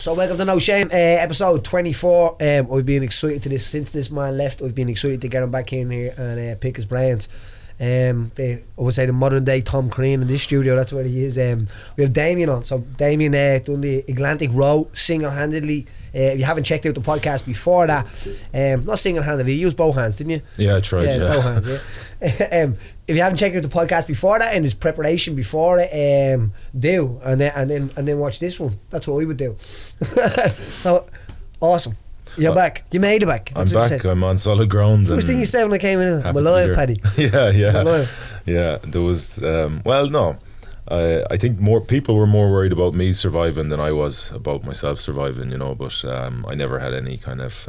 So welcome to No Shame, episode 24. I've been excited to this since this man left. I've been excited to get him back in here and pick his brains. I would say the modern day Tom Crean in this studio. That's where he is. We have Damian on. So Damian done the Atlantic Row single-handedly. If you haven't checked out the podcast before that, not single-handedly, you used both hands, didn't you? Yeah, I tried. Yeah. Both hands. Yeah. If you haven't checked out the podcast before that and his preparation before it, do and then watch this one. That's what we would do. So awesome. You're back. You made it back. I'm back. I'm on solid ground. First thing you said when I came in, I'm alive, Paddy. Yeah. There was I think more people were more worried about me surviving than I was about myself surviving, but I never had any kind of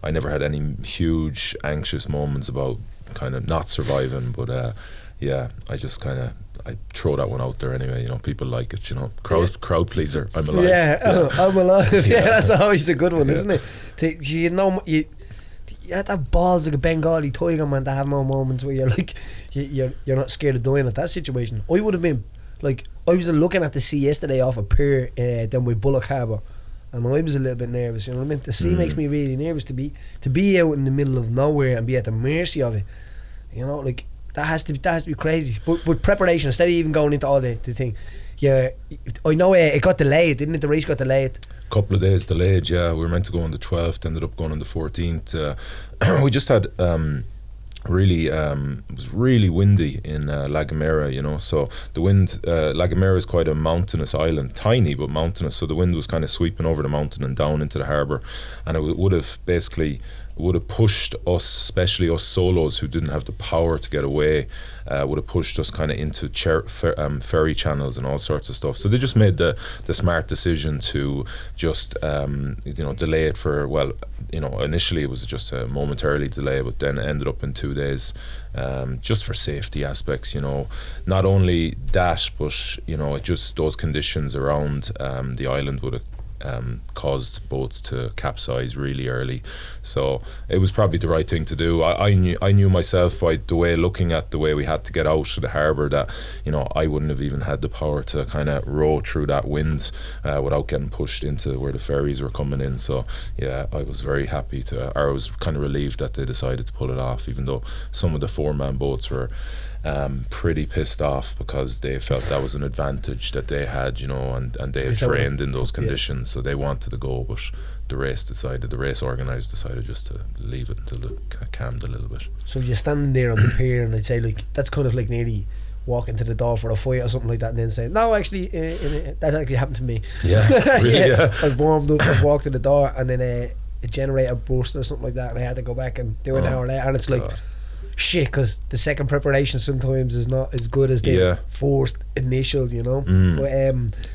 I never had any huge anxious moments about kind of not surviving, but I just kind of I throw that one out there anyway. People like it. Crowd pleaser. I'm alive. I'm alive. Yeah, that's always a good one, isn't it? You had that balls like a Bengali tiger, man, to have no moments where you're like you're not scared of dying at that situation. I would have been like, I was looking at the sea yesterday off a pier down by Bullock Harbour, and I was a little bit nervous. You know what I mean? The sea makes me really nervous to be out in the middle of nowhere and be at the mercy of it. Like that has to be crazy. But preparation, instead of even going into all the thing, I know it got delayed, didn't it? The race got delayed. Couple of days delayed. Yeah, we were meant to go on the 12th, ended up going on the 14th. We just had it was really windy in La Gomera, so the wind, La Gomera is quite a mountainous island, tiny but mountainous, so the wind was kind of sweeping over the mountain and down into the harbour, and it would have pushed us, especially us solos who didn't have the power to get away, would have pushed us kind of into ferry channels and all sorts of stuff. So they just made the smart decision to just delay it for, initially it was just a momentarily delay, but then it ended up in 2 days, just for safety aspects. Not only that, but it just those conditions around the island would have caused boats to capsize really early, so it was probably the right thing to do. I knew myself by the way, looking at the way we had to get out of the harbour, that I wouldn't have even had the power to kind of row through that wind without getting pushed into where the ferries were coming in. So yeah, I was very happy I was kind of relieved that they decided to pull it off, even though some of the 4-man boats were pretty pissed off because they felt that was an advantage that they had, and they had trained in those conditions, so they wanted to go, but the race organised decided just to leave it until it calmed a little bit. So you're standing there on the pier, and I'd say like that's kind of like nearly walking to the door for a fight or something like that, and then saying, no, actually that's actually happened to me. I've warmed up, I've walked to the door, and then a generator burst or something like that, and I had to go back and do an hour later, and it's like shit, because the second preparation sometimes is not as good as the first initial, but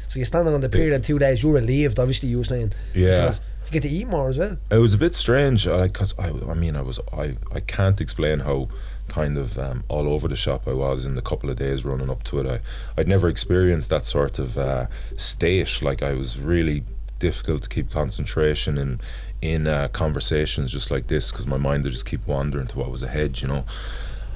so you're standing on the pier in 2 days, you're relieved, obviously, you were saying, because you get to eat more as well. It was a bit strange, because I can't explain how kind of all over the shop I was in the couple of days running up to it. I'd never experienced that sort of state. Like, I was really difficult to keep concentration in conversations just like this, because my mind would just keep wandering to what was ahead.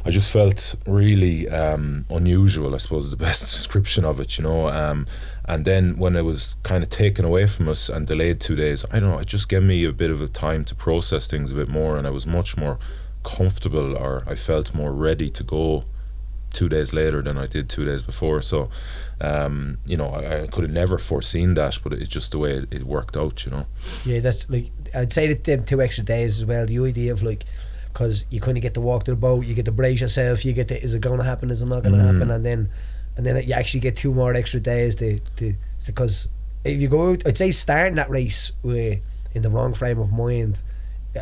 I just felt really unusual, I suppose is the best description of it. And then when it was kind of taken away from us and delayed 2 days, I don't know, it just gave me a bit of a time to process things a bit more, and I was much more comfortable, or I felt more ready to go 2 days later than I did 2 days before. So I could have never foreseen that, but it's just the way it worked out. Yeah, that's like, I'd say that them 2 extra days as well, the idea of like, because you kind of get to walk to the boat, you get to brace yourself, you get to, is it going to happen, is it not going to happen, and then you actually get 2 more extra days because if you go out, I'd say starting that race in the wrong frame of mind,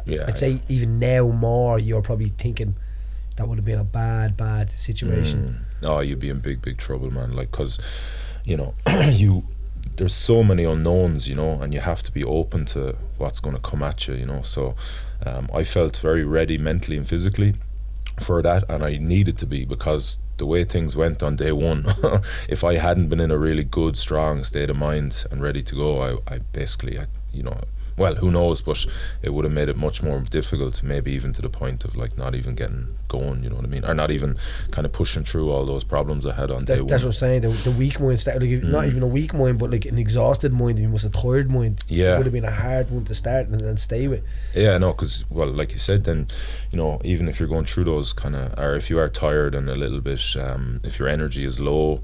I'd say even now more, you're probably thinking that would have been a bad situation. You'd be in big trouble, man, like, because there's so many unknowns, and you have to be open to what's going to come at you, so I felt very ready mentally and physically for that, and I needed to be, because the way things went on day one, if I hadn't been in a really good strong state of mind and ready to go, I basically well, who knows, but it would have made it much more difficult, maybe even to the point of like not even getting going, you know what I mean, or not even kind of pushing through all those problems I had on day one. That's what I'm saying, the weak mind started, like, not even a weak mind, but like an exhausted mind, even was a tired mind. It would have been a hard one to start and then stay with. Yeah, no, because, well, like you said, then, you know, even if you're going through those kind of, or if you are tired and a little bit, if your energy is low,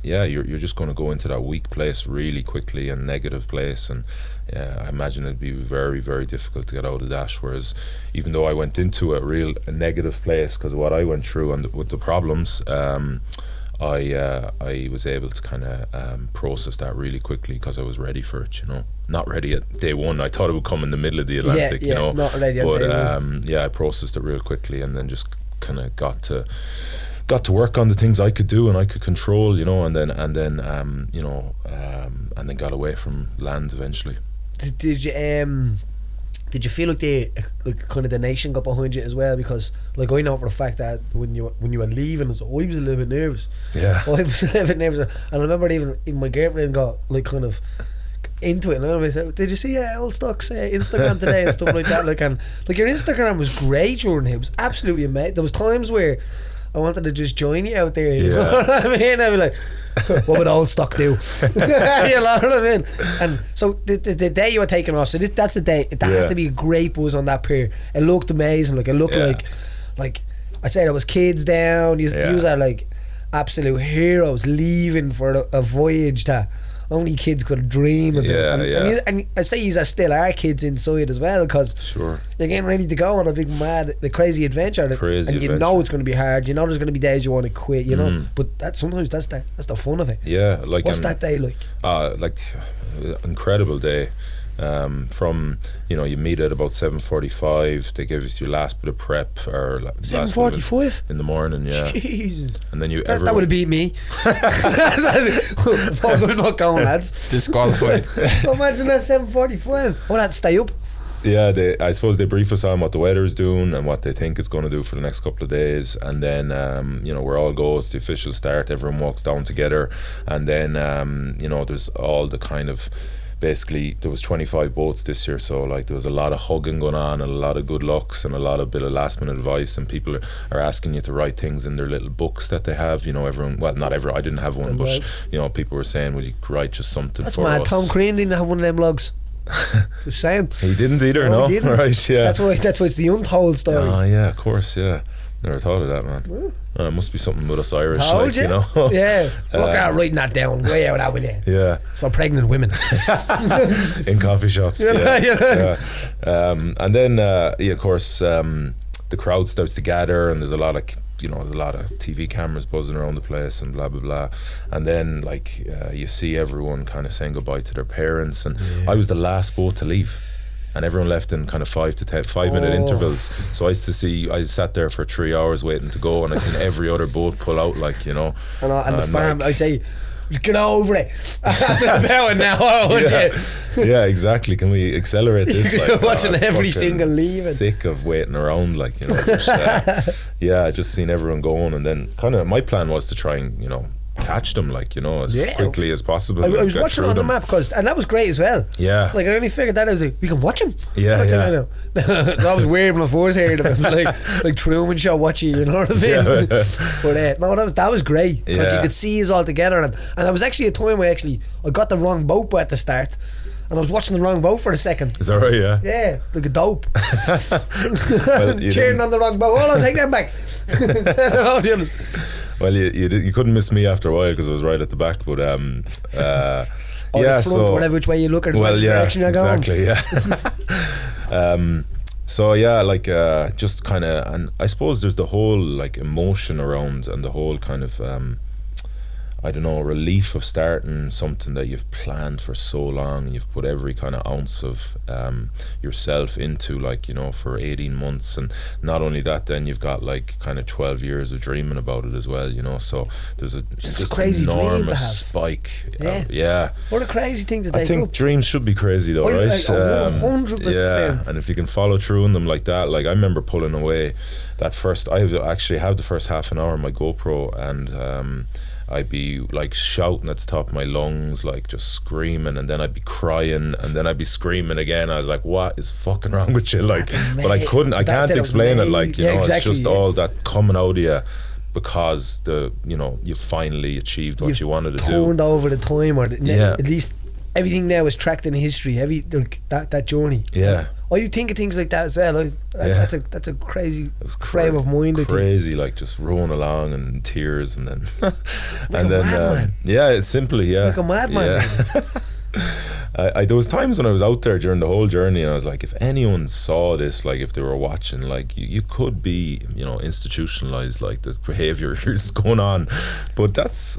you're just going to go into that weak place really quickly, and negative place, and I imagine it'd be very, very difficult to get out of that. Whereas even though I went into a negative place because of what I went through and with the problems, I was able to kind of process that really quickly because I was ready for it, you know. Not ready at day one. I thought it would come in the middle of the Atlantic, you know. Not ready at day one. I processed it real quickly, and then just kind of got to work on the things I could do and I could control, you know, and then got away from land eventually. Did you feel like kind of the nation got behind you as well? Because like I know for a fact that when you were leaving, I was a little bit nervous. Yeah, I was a little bit nervous, and I remember even my girlfriend got like kind of into it, and I said, "Did you see Old Stock's Instagram today and stuff like that?" Like, and like your Instagram was great, Jordan. It was absolutely amazing. There was times where I wanted to just join you out there, you know what I mean? I'd be like, what would Old Stock do? You know what I mean? And so the day you were taking off, so that's the day, that has to be a great buzz on that pier. It looked amazing. Like, it looked like I said, it was kids down. You are like absolute heroes leaving for a voyage that only kids could dream of. And I say these are still our kids inside as well, because you're getting ready to go on a big crazy adventure, and you know it's going to be hard, you know there's going to be days you want to quit, you know, but sometimes that's the fun of it. Like, what's that day like? Incredible day. From, you know, you meet at about 7:45. They give you your last bit of prep, or 7:45 in the morning. Jeez. And then that would have beat me. I'm not going, lads. Disqualified. Imagine that 7:45. I would have to stay up. Yeah, I suppose they brief us on what the weather is doing and what they think it's going to do for the next couple of days, and then you know, where all goes, the official start, everyone walks down together, and then you know, there's all the kind of, basically there was 25 boats this year, so like there was a lot of hugging going on and a lot of good lucks and a lot of bit of last minute advice, and people are asking you to write things in their little books that they have, you know. Everyone, well, not everyone, I didn't have one, but you know, people were saying, will you write just something for us? Tom Crean didn't have one of them logs. Just saying. He didn't either. No, he didn't. Right, yeah, that's why it's the untold story. Oh yeah, of course, yeah. Never thought of that, man. It must be something with us Irish, like, you know. Yeah. Look at writing that down. Way out that, will you? Yeah. For pregnant women. In coffee shops. Yeah. And then, of course, the crowd starts to gather, and there's a lot of TV cameras buzzing around the place, and blah blah blah. And then, like, you see everyone kind of saying goodbye to their parents, and I was the last boat to leave. And everyone left in kind of 5-minute intervals. So I sat there for 3 hours waiting to go, and I seen every other boat pull out, like, you know. And the farm, like, I say, get over it. After about an hour, would you? Yeah, exactly. Can we accelerate this? Like, watching every single leaving. Sick of waiting around, like, you know. I just seen everyone going, and then kind of my plan was to try and, you know, catch them, like, you know, as quickly as possible. I was watching on the map, and that was great as well. Yeah, like, I only figured that, I was like, we can watch him. Yeah. That was weird when I first heard of it, like Truman Show watching, you know what I mean? But no, that was great, because you could see us all together, and there was actually a time where I got the wrong boat at the start, and I was watching the wrong boat for a second. Is that right? Yeah. Yeah, like a dope. Cheering on the wrong boat. Hold on, take that back. Well, you couldn't miss me after a while, because I was right at the back. But the front, so whatever which way you look at, direction you're going. Exactly. Yeah. Just kind of, and I suppose there's the whole, like, emotion around, and the whole kind of I don't know, relief of starting something that you've planned for so long, and you've put every kind of ounce of yourself into, like, you know, for 18 months. And not only that, then you've got, like, kind of 12 years of dreaming about it as well, you know. So there's just a crazy enormous spike. What a crazy thing to take. I think up. Dreams should be crazy though, right? 100%. Yeah, and if you can follow through in them like that, like, I remember pulling away that first, I actually have the first half an hour on my GoPro, and I'd be like shouting at the top of my lungs, like just screaming, and then I'd be crying, and then I'd be screaming again. I was like, what is fucking wrong with you? Like, but I can't explain it, like, you know, exactly, it's just all that coming out of you because you finally achieved what you wanted to do. Turned over the time, or at least everything now is tracked in history. That journey. Yeah. Oh, you think of things like that as well. That's a crazy frame of mind. Crazy, like just rolling along and in tears, and then madman. It's simply like a madman. Yeah. There was times when I was out there during the whole journey, and I was like, if anyone saw this, like if they were watching, like you could be, institutionalized, like the behavior is going on, but that's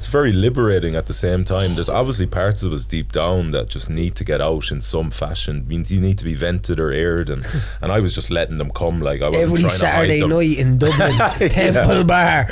very liberating at the same time. There's obviously parts of us deep down that just need to get out in some fashion. You need to be vented or aired, and I was just letting them come. Like I wasn't every trying Saturday to hide them. night in Dublin, Temple Bar.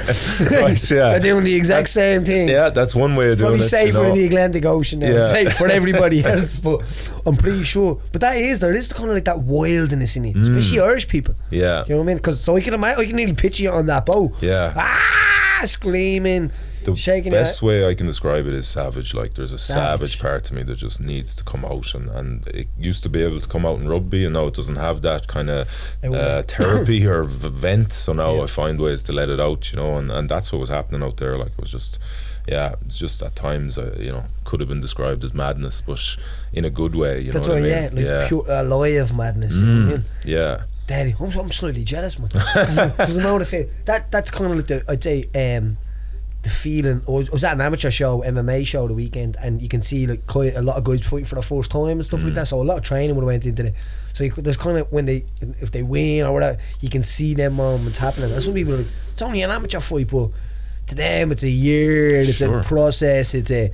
Right, yeah. They're doing the exact same thing. Yeah, that's one way of doing it. Probably safer in the Atlantic Ocean now. Yeah. Safe for everybody else, but I'm pretty sure. But there is kind of like that wildness in it, especially Irish people. Yeah, you know what I mean? Because I can nearly picture you on that boat. Yeah, screaming. The shaking best way I can describe it is savage. Like there's a savage part to me that just needs to come out, and it used to be able to come out in rugby, and now it doesn't have that kind of therapy or vent. So now I find ways to let it out, and that's what was happening out there. Like it was just, it's just at times could have been described as madness, but in a good way. That's what I mean? Pure alive madness. You know what I mean? Yeah. Daddy, I'm slightly jealous, man, because I know the feel that's kind of like I'd say the feeling. I was at an amateur show, MMA show, the weekend, and you can see like quite a lot of guys fighting for the first time and stuff like that. So a lot of training would have went into it. So there's kind of if they win or whatever, you can see them moments happening. And some people are like, it's only an amateur fight, but to them it's a year, and it's a process. It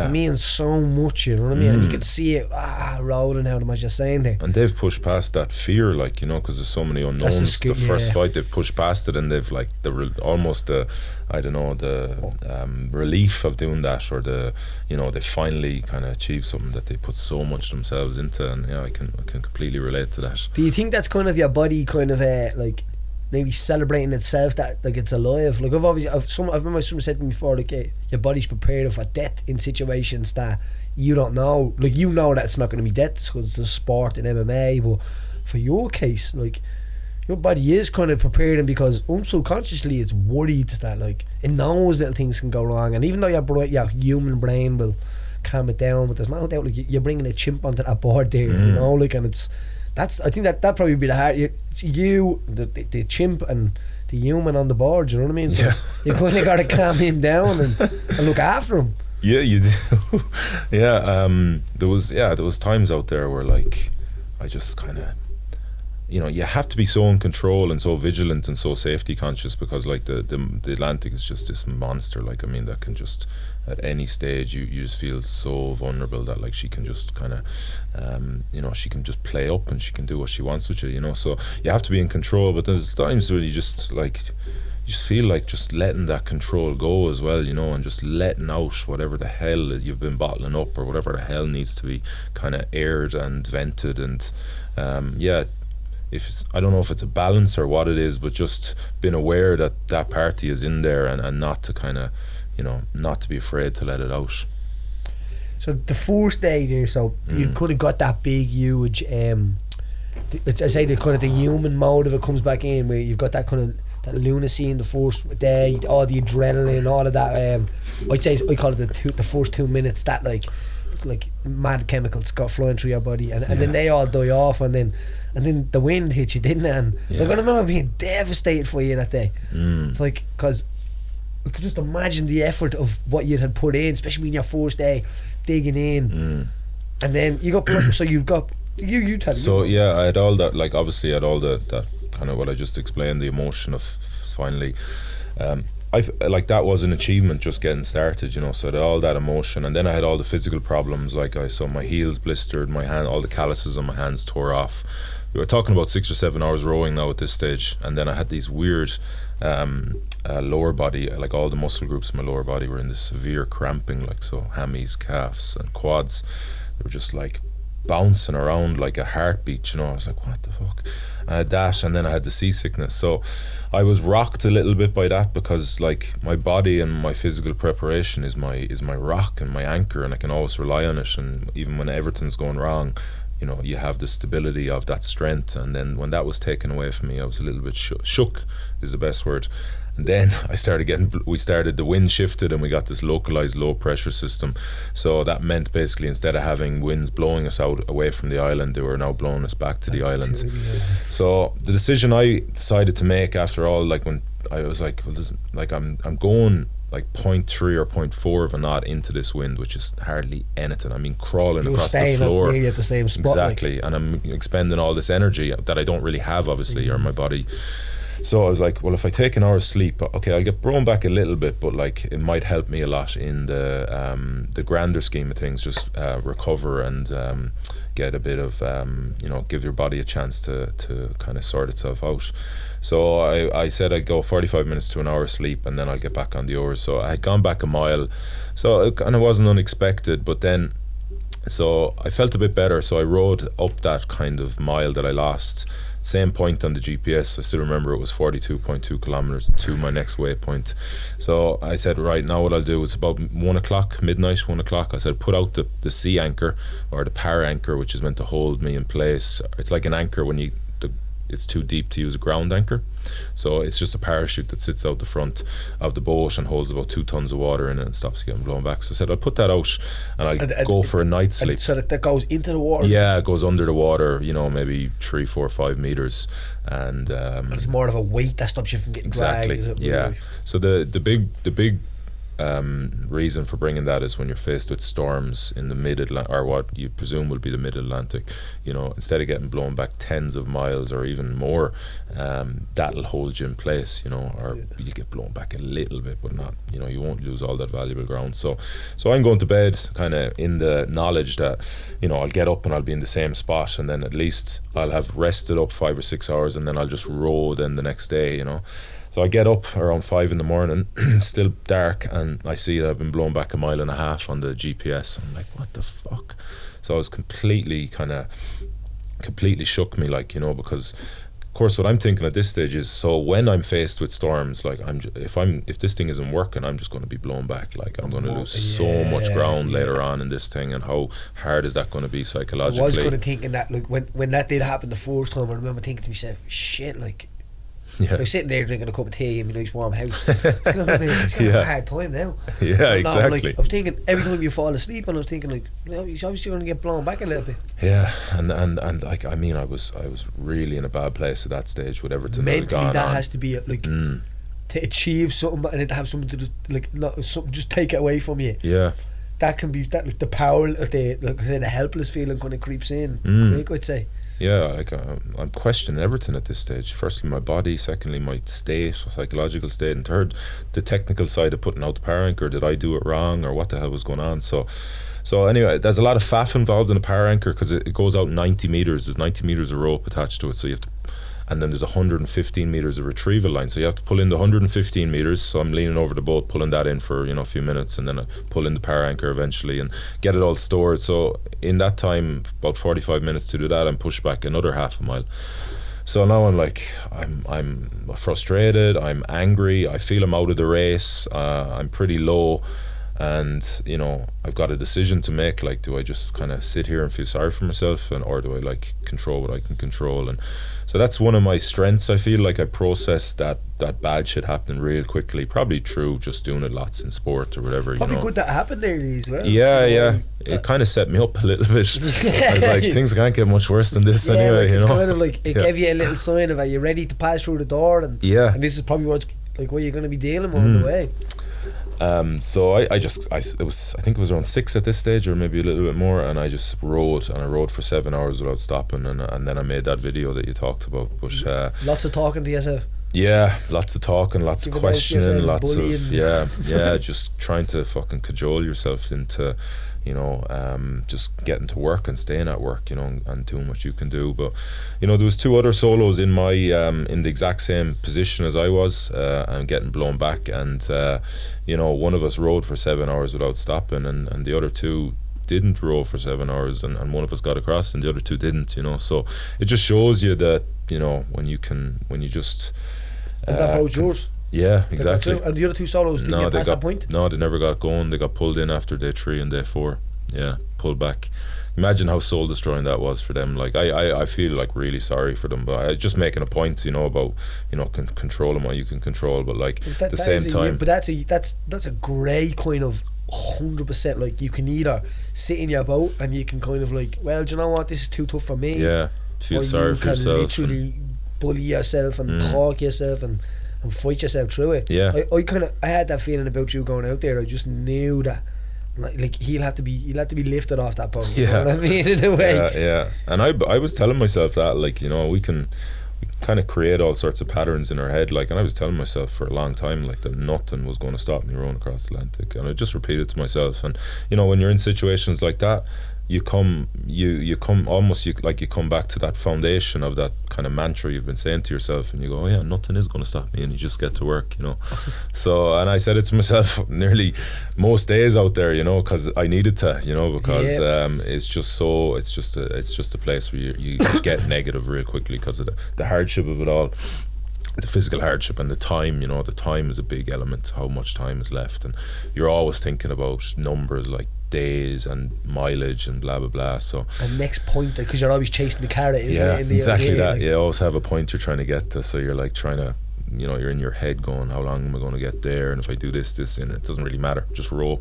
means so much. You know what I mean? And you can see it rolling out. As you're saying there. And they've pushed past that fear, like because there's so many unknowns. The first fight they've pushed past it, and they've like almost the relief of doing that, or they finally kind of achieved something that they put so much themselves into, and I can completely relate to that. Do you think that's kind of your body kind of like maybe celebrating itself, that like it's alive? Like I remember someone said to me before, like your body's prepared for death in situations that you don't know. Like that it's not going to be death because it's a sport in MMA, but for your case, like your body is kind of prepared, and because unsubconsciously it's worried that like it knows that things can go wrong, and even though your human brain will calm it down, but there's no doubt like you're bringing a chimp onto that board there, like, and I think that probably be the hard. The chimp and the human on the board. You know what I mean? So you kind of got to calm him down and look after him. Yeah, you do. There was times out there where like I just kind of, you have to be so in control and so vigilant and so safety conscious, because like the Atlantic is just this monster. Like I mean, that can just at any stage you just feel so vulnerable that like she can just kind of she can just play up and she can do what she wants with you, so you have to be in control. But there's times where you just feel like just letting that control go as well, and just letting out whatever the hell you've been bottling up, or whatever the hell needs to be kind of aired and vented. And I don't know if it's a balance or what it is, but just being aware that party is in there, and not to kind of not to be afraid to let it out. So the first day there, so you've kind of got that big huge I say the kind of the human mode of it comes back in, where you've got that kind of that lunacy in the first day, all the adrenaline, all of that. I call it the first 2 minutes, that like mad chemicals got flowing through your body, and then they all die off, and then the wind hit you, didn't it? And like, I remember being devastated for you that day, like, because I could just imagine the effort of what you had put in, especially in your first day digging in, and then you got so you got you tell me. So I had all that, like obviously I had all that kind of what I just explained, the emotion of finally like that was an achievement just getting started, so I had all that emotion, and then I had all the physical problems, like I saw my heels blistered, my hand, all the calluses on my hands tore off. We were talking about 6 or 7 hours rowing now at this stage, and then I had these weird lower body, like all the muscle groups in my lower body were in this severe cramping, like so hammies, calves and quads, they were just like bouncing around like a heartbeat, you know. I was like, what the fuck? I had that, and then I had the seasickness. So I was rocked a little bit by that, because like my body and my physical preparation is my rock and my anchor, and I can always rely on it. And even when everything's going wrong, you know, you have the stability of that strength. And then when that was taken away from me, I was a little bit shook is the best word. And then the wind shifted, and we got this localized low pressure system. So that meant basically, instead of having winds blowing us out away from the island, they were now blowing us back to the island. So the decision I decided to make after all, like when I was like, well, I'm going like 0.3 or 0.4 of a knot into this wind, which is hardly anything. I mean, crawling across the floor. You're at the same spot. Exactly. And I'm expending all this energy that I don't really have, obviously, or my body. So I was like, well, if I take an hour's sleep, okay, I'll get blown back a little bit, but like it might help me a lot in the grander scheme of things, just recover and get a bit of, give your body a chance to kind of sort itself out. So I said I'd go 45 minutes to an hour sleep, and then I'll get back on the oars. So I had gone back a mile, so it kind of wasn't unexpected, but then, so I felt a bit better, so I rode up that kind of mile that I lost. Same point on the GPS, I still remember it was 42.2 kilometers to my next waypoint. So I said, right, now what I'll do is about 1 o'clock, midnight, 1 o'clock, I said, put out the sea anchor, or the power anchor, which is meant to hold me in place. It's like an anchor when it's too deep to use a ground anchor. So it's just a parachute that sits out the front of the boat and holds about 2 tons of water in it and stops you getting blown back. So I said, I'll put that out and I'll go for a night's sleep. So that goes into the water? Yeah, it goes under the water, maybe 3, 4, 5 meters. And it's more of a weight that stops you from getting dragged. Exactly, yeah. So the big reason for bringing that is when you're faced with storms in the mid-Atlantic, or what you presume will be the mid-Atlantic, instead of getting blown back tens of miles or even more, that'll hold you in place, or you get blown back a little bit, but not, you won't lose all that valuable ground. So I'm going to bed kind of in the knowledge that, I'll get up and I'll be in the same spot, and then at least I'll have rested up 5 or 6 hours, and then I'll just row then the next day, So I get up around 5 in the morning, still dark, and I see that I've been blown back 1.5 miles on the GPS. I'm like, what the fuck? So I was completely shook me, because of course what I'm thinking at this stage is, so when I'm faced with storms, like if this thing isn't working, I'm just going to be blown back. Like I'm going to lose so much ground later on in this thing, and how hard is that going to be psychologically? I was kind of thinking that, like when that did happen the first time, I remember thinking to myself, shit, like. Yeah. I was sitting there drinking a cup of tea in my nice warm house. You know what I mean? It's kind of a hard time now. Yeah, exactly. I was thinking every time you fall asleep, and I was thinking like, you're obviously going to get blown back a little bit. Yeah, and like I was really in a bad place at that stage with everything mentally that had gone that on. has to be like to achieve something, and then to have something to something just take it away from you. Yeah, that can be that, like the power of the helpless feeling kind of creeps in. Quick, I'd say. Yeah, like I'm questioning everything at this stage. Firstly, my body. Secondly, my state, psychological state, and third, the technical side of putting out the power anchor. Did I do it wrong, or what the hell was going on? So anyway, there's a lot of faff involved in a power anchor, because it goes out 90 meters. There's 90 meters of rope attached to it, so you have to. And then there's 115 meters of retrieval line, so you have to pull in the 115 meters. So I'm leaning over the boat, pulling that in for a few minutes, and then I pull in the power anchor eventually and get it all stored. So in that time, about 45 minutes to do that, I'm pushed back another 0.5 mile. So now I'm like, I'm frustrated, I'm angry, I feel I'm out of the race, I'm pretty low. And I've got a decision to make, like, do I just kind of sit here and feel sorry for myself, or do I like control what I can control? And so that's one of my strengths. I feel like I process that bad shit happening real quickly, probably through just doing it lots in sport or whatever. Probably good that happened there as well. Yeah. It kind of set me up a little bit. I was like, things can't get much worse than this anyway. It's kind of like it gave you a little sign of, are you ready to pass through the door? And this is probably what you're going to be dealing with on the way. So I think it was around 6 at this stage, or maybe a little bit more, and I just rode for 7 hours without stopping, and then I made that video that you talked about. But lots of talking to yourself. Yeah, lots of talking, lots of questioning, lots bullying. of just trying to fucking cajole yourself into just getting to work and staying at work, and doing what you can do. But there was 2 other solos in my in the exact same position as I was, and getting blown back, and one of us rode for 7 hours without stopping, and the other 2 didn't row for 7 hours, and one of us got across and the other two didn't, you know. So it just shows you that, you know, when you just and that boat's yours. Yeah, exactly. And the other two solos didn't get past that point? No, they never got going. They got pulled in after day 3 and day 4. Yeah, pulled back. Imagine how soul destroying that was for them. Like I feel like really sorry for them, but I just making a point, you know, about, you know, controlling what you can control, but like at the same time. But that's a great kind of 100%. Like, you can either sit in your boat and you can kind of like, well, do you know what, this is too tough for me. Yeah, feel sorry for yourself. You can literally bully yourself and talk yourself and fight yourself through it. Yeah, I had that feeling about you going out there. I just knew that. Like he'll have to be lifted off that boat. You know what I mean, in a way. Yeah. And I was telling myself that, like, you know, we can kind of create all sorts of patterns in our head, like, and I was telling myself for a long time, like, that nothing was going to stop me rowing across the Atlantic, and I just repeated to myself. And you know, when you're in situations like that, you come back to that foundation of that kind of mantra you've been saying to yourself, and you go, oh yeah, nothing is going to stop me, and you just get to work, you know. So, and I said it to myself nearly most days out there, you know, because I needed to, you know, because it's just a place where you get negative real quickly because of the hardship of it all. The physical hardship and the time, you know, the time is a big element, how much time is left, and you're always thinking about numbers like days and mileage and blah blah blah. So, and next point, because you're always chasing the carrot, isn't it? Exactly that. You always have a point you're trying to get to, so you're like trying to, you know, you're in your head going, how long am I going to get there, and if I do this, and it doesn't really matter, just row,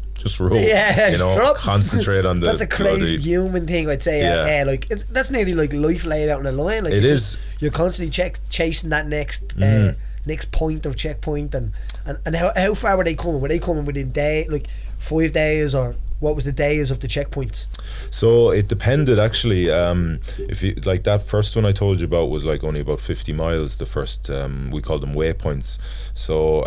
yeah, you know, concentrate on the that's a crazy human thing, I'd say. Like that's nearly like life laid out in a line. Like, you're constantly chasing that next next point of checkpoint. And how far were they coming within day, like 5 days, or what was the days of the checkpoints? So it depended, actually. If you like, that first one I told you about was like only about 50 miles. The first, we called them waypoints. So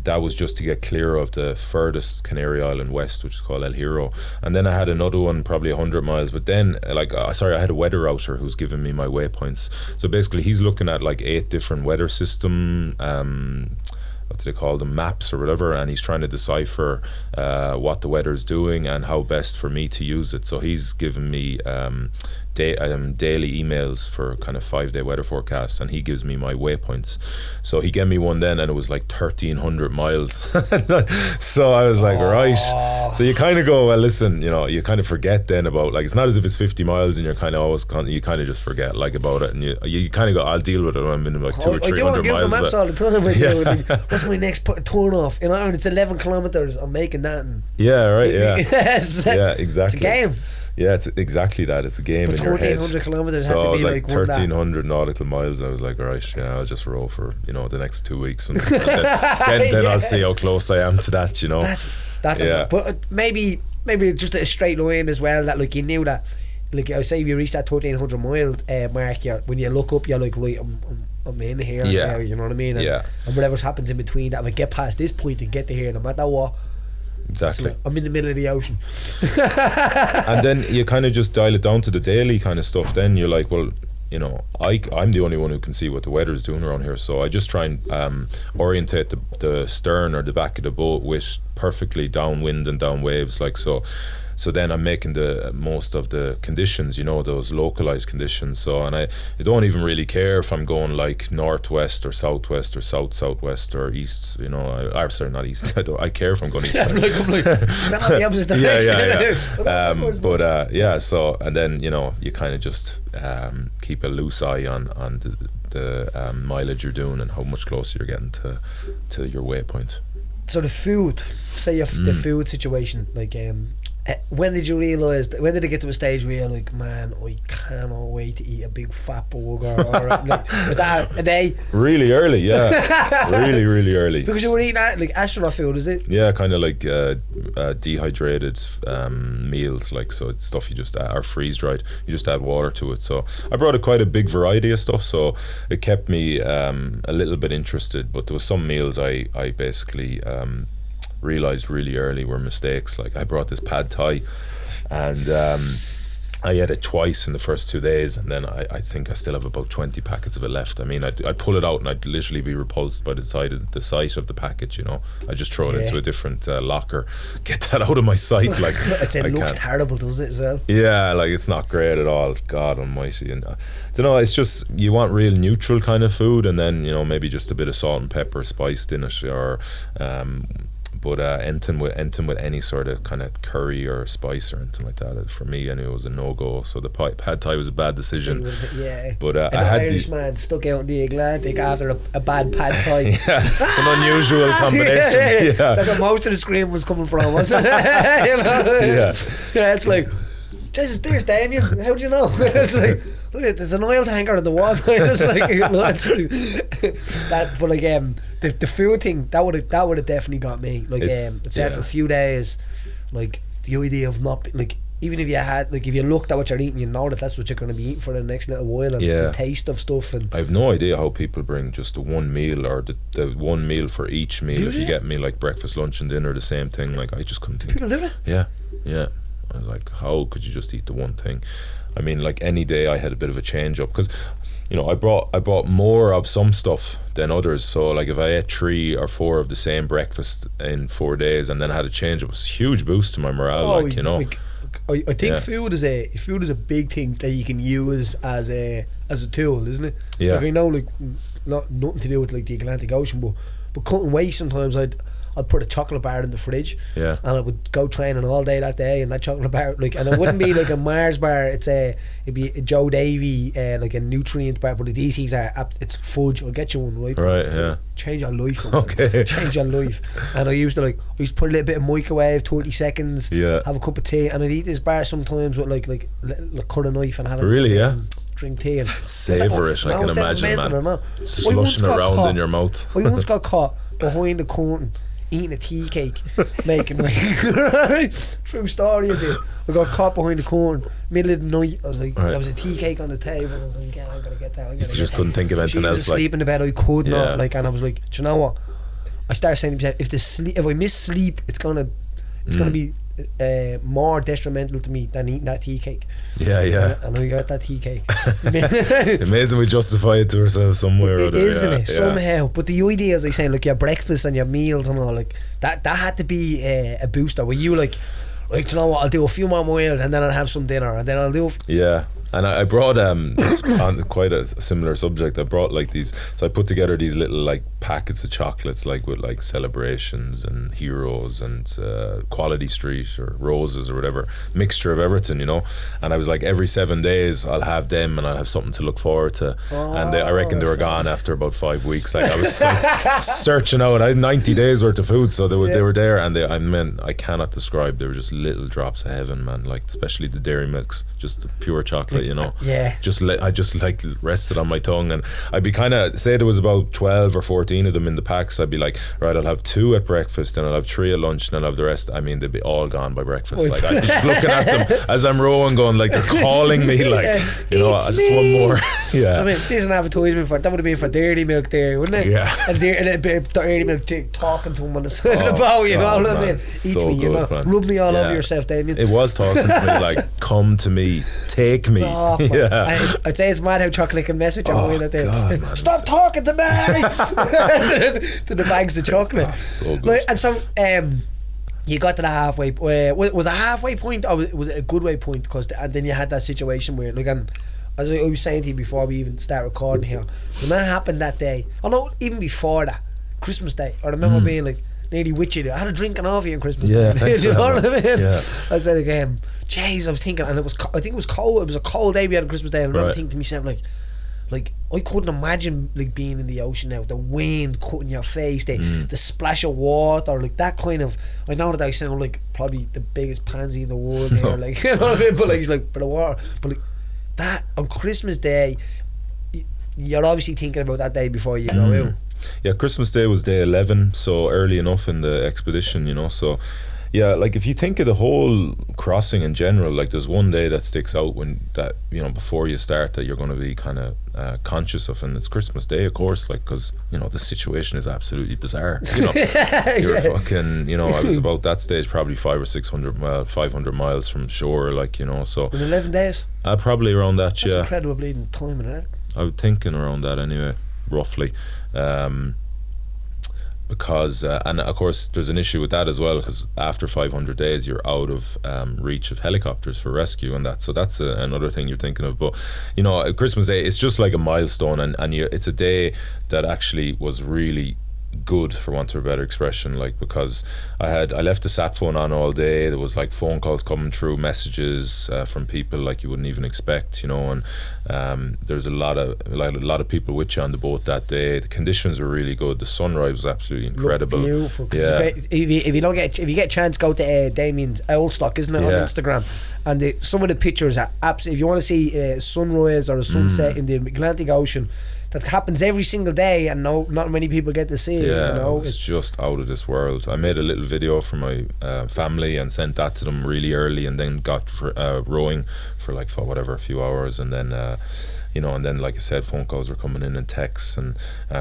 that was just to get clear of the furthest Canary Island west, which is called El Hierro. And then I had another one, probably 100 miles. But then, like, I had a weather router who's giving me my waypoints. So basically, he's looking at like 8 different weather system, what do they call them, maps or whatever, and he's trying to decipher what the weather's doing and how best for me to use it. So he's given me daily emails for kind of 5-day weather forecasts, and he gives me my waypoints. So he gave me one then, and it was like 1,300 miles. So I was like, right. So you kind of go, well, listen, you know, you kind of forget then about, like, it's not as if it's 50 miles and you're kind of always you kind of just forget like about it, and you kind of go, I'll deal with it when I'm in like 200 or 300 miles. I do Maps all the time. Like, what's my next turn off? You know, and it's 11 kilometers. I'm making that. And yeah, right. Yeah. Yeah, exactly. It's a game. Yeah, it's exactly that. It's a game in your head. 1,400 kilometres so had to be I was like 1,300 nautical miles. I was like, right, yeah, I'll just row for, you know, the next 2 weeks, and then I'll see how close I am to that, you know. That's but maybe just a straight line as well, that like you knew that, like I say, if you reach that 1,300 mile mark, when you look up, you're like, right, I'm in here now, you know what I mean? And whatever happens in between that, if I get past this point and get to here, no matter what. Exactly. Like, I'm in the middle of the ocean. And then you kind of just dial it down to the daily kind of stuff. Then you're like, well, you know, I'm the only one who can see what the weather is doing around here, so I just try and orientate the stern or the back of the boat with perfectly downwind and down waves, like so. So then I'm making the most of the conditions, you know, those localized conditions. So, and I don't even really care if I'm going like northwest or southwest or southwest or east, you know. I'm sorry, not east. I care if I'm going east. I'm like, not the opposite direction. Yeah. So, and then, you know, you kind of just keep a loose eye on the mileage you're doing and how much closer you're getting to your waypoint. So the food, say the food situation, like when did you realise, when did it get to a stage where you're like, man, I cannot wait to eat a big fat burger, or like, was that a day? Really early, yeah. really early. Because you were eating that, like astronaut food, is it? Yeah, kind of like dehydrated meals, like, so it's stuff you just are freeze dried, you just add water to it. So I brought quite a big variety of stuff, so it kept me a little bit interested. But there was some meals I basically realised really early were mistakes. Like, I brought this pad thai, and I ate it twice in the first 2 days, and then I think I still have about 20 packets of it left. I mean, I'd pull it out and I'd literally be repulsed by the sight of the package, you know. I just throw it into a different locker, get that out of my sight. Like, it looks terrible, does it, as well? Yeah, like, it's not great at all. God almighty. And I don't know, it's just, you want real neutral kind of food, and then, you know, maybe just a bit of salt and pepper spiced in it, or but anything with any sort of kind of curry or spice or anything like that, for me anyway, was a no-go. So the pad thai was a bad decision. Yeah. But I had Irish man stuck out in the Atlantic after a bad pad thai. Yeah, it's an unusual combination. Yeah. That's where most of the scream was coming from, wasn't it? You know? Yeah, it's like, Jesus, there's Damian. How do you know? It's like, look, there's an oil tanker in the water. It's like, you know, that. But like, the food thing, that would have definitely got me. Like, it's after a few days, like, the idea of not, like, even if you had, like, if you looked at what you're eating, you know that's what you're going to be eating for the next little while, and the taste of stuff. And I have no idea how people bring just the one meal, or the one meal for each meal. If you get me like breakfast, lunch and dinner, the same thing, like, I just couldn't think. People do it? Yeah. I was like, how could you just eat the one thing? I mean, like, any day I had a bit of a change up, because, you know, I bought more of some stuff than others. So like, if I ate 3 or 4 of the same breakfast in 4 days and then had a change, it was a huge boost to my morale. Like, you know, like, I think food is a big thing that you can use as a tool, isn't it? Yeah. Like, I know, like, nothing to do with like the Atlantic Ocean, but cutting waste, sometimes I'd put a chocolate bar in the fridge, and I would go training all day that day, and that chocolate bar, like, and it wouldn't be like a Mars bar, it'd be a Joe Davy, like a nutrient bar, but these things it's fudge. I'll get you one, right? Yeah. Change your life. Okay. Change your life. And I used to put a little bit of microwave, 30 seconds, have a cup of tea, and I'd eat this bar sometimes with like cut a knife and have it. Drink tea and savour it. I can imagine, man. Slushing around in your mouth. I once got caught behind the curtain eating a tea cake, making like true story. I got caught behind the curtain, middle of the night. I was like, there was a tea cake on the table. I was like, yeah, I'm gonna get that. You just couldn't think of anything else. She was asleep in the bed. I could not. Like, and I was like, do you know what? I started saying to myself, if I miss sleep, it's gonna be more detrimental to me than eating that tea cake. And I got that tea cake. Amazing, we justify it to ourselves somewhere or other, isn't it? Somehow. But the idea is, like, saying, like, your breakfast and your meals and all, like, that had to be a booster. Where you like, do you know what, I'll do a few more meals and then I'll have some dinner and then I'll do and I brought it's on quite a similar subject. I brought like these, so I put together these little like packets of chocolates, like with like celebrations and heroes and Quality Street or roses or whatever, mixture of everything, you know. And I was like, every 7 days I'll have them and I'll have something to look forward to. And I reckon they were gone after about 5 weeks. Like, I was like, searching out. I had 90 days worth of food, so they were there, and I cannot describe. They were just little drops of heaven, man. Like, especially the dairy milks, just the pure chocolate, you know. I just like rested on my tongue, and I'd be kind of, say there was about 12 or 14 of them in the packs, I'd be like, right, I'll have 2 at breakfast, then I'll have 3 at lunch, then I'll have the rest. I mean, they'd be all gone by breakfast. Like, I'm just looking at them as I'm rowing, going like, they're calling me, like, you know, I just want more. I mean, this is an advertisement for, that would have been for Dairy Milk there, wouldn't it? And it'd be Dairy Milk talking to him on the side of the bow, you know what I mean? Eat so me, good, you know, man. rub me all over yourself, Damian. It was talking to me like, come to me, take me. And I'd say it's mad how chocolate can mess with your mind at that. Stop talking to me. To the bags of chocolate. So good. Like, and so you got to the halfway. Was a halfway point, or was it a good way point? Because and then you had that situation where, like, and as I was saying to you before we even start recording here, when that happened that day, I know even before that, Christmas Day, I remember being like nearly with you. I had a drink and off you on Christmas Day. You know what I mean? I said again, jeez, I was thinking, and I think it was cold. It was a cold day we had on Christmas Day, and I remember thinking to myself, like I couldn't imagine like being in the ocean now, the wind cutting your face, the splash of water, like that kind of. I know that I sound like probably the biggest pansy in the world here, like, you know what I mean? But like, it's like, but the water, but like that on Christmas Day, you're obviously thinking about that day before you go out. Yeah, Christmas Day was day 11, so early enough in the expedition, you know. So Yeah, like if you think of the whole crossing in general, like there's one day that sticks out when that, you know, before you start that you're going to be kind of conscious of, and it's Christmas Day, of course, like, because, you know, the situation is absolutely bizarre, you know. You're fucking, you know, I was about that stage probably 500 miles from shore, like, you know, so in 11 days, probably around that. that's incredible bleeding time in it. I was thinking around that anyway, roughly. Because and of course there's an issue with that as well, because after 500 days you're out of reach of helicopters for rescue and that, so that's another thing you're thinking of. But you know, Christmas Day, it's just like a milestone, and it's a day that actually was really good, for want of a better expression, like, because I left the sat phone on all day. There was like phone calls coming through, messages from people like you wouldn't even expect, you know, and there's a lot of people with you on the boat that day. The conditions were really good. The sunrise was absolutely incredible. Looked beautiful. Yeah. If you get a chance, go to Damian's Owl Stock, isn't it, on Instagram, and some of the pictures are absolutely, if you want to see sunrise or a sunset in the Atlantic Ocean, that happens every single day, and not many people get to see it. Yeah, you know? It's just out of this world. I made a little video for my family and sent that to them really early, and then got rowing for like a few hours, and then you know, and then like I said, phone calls were coming in and texts, and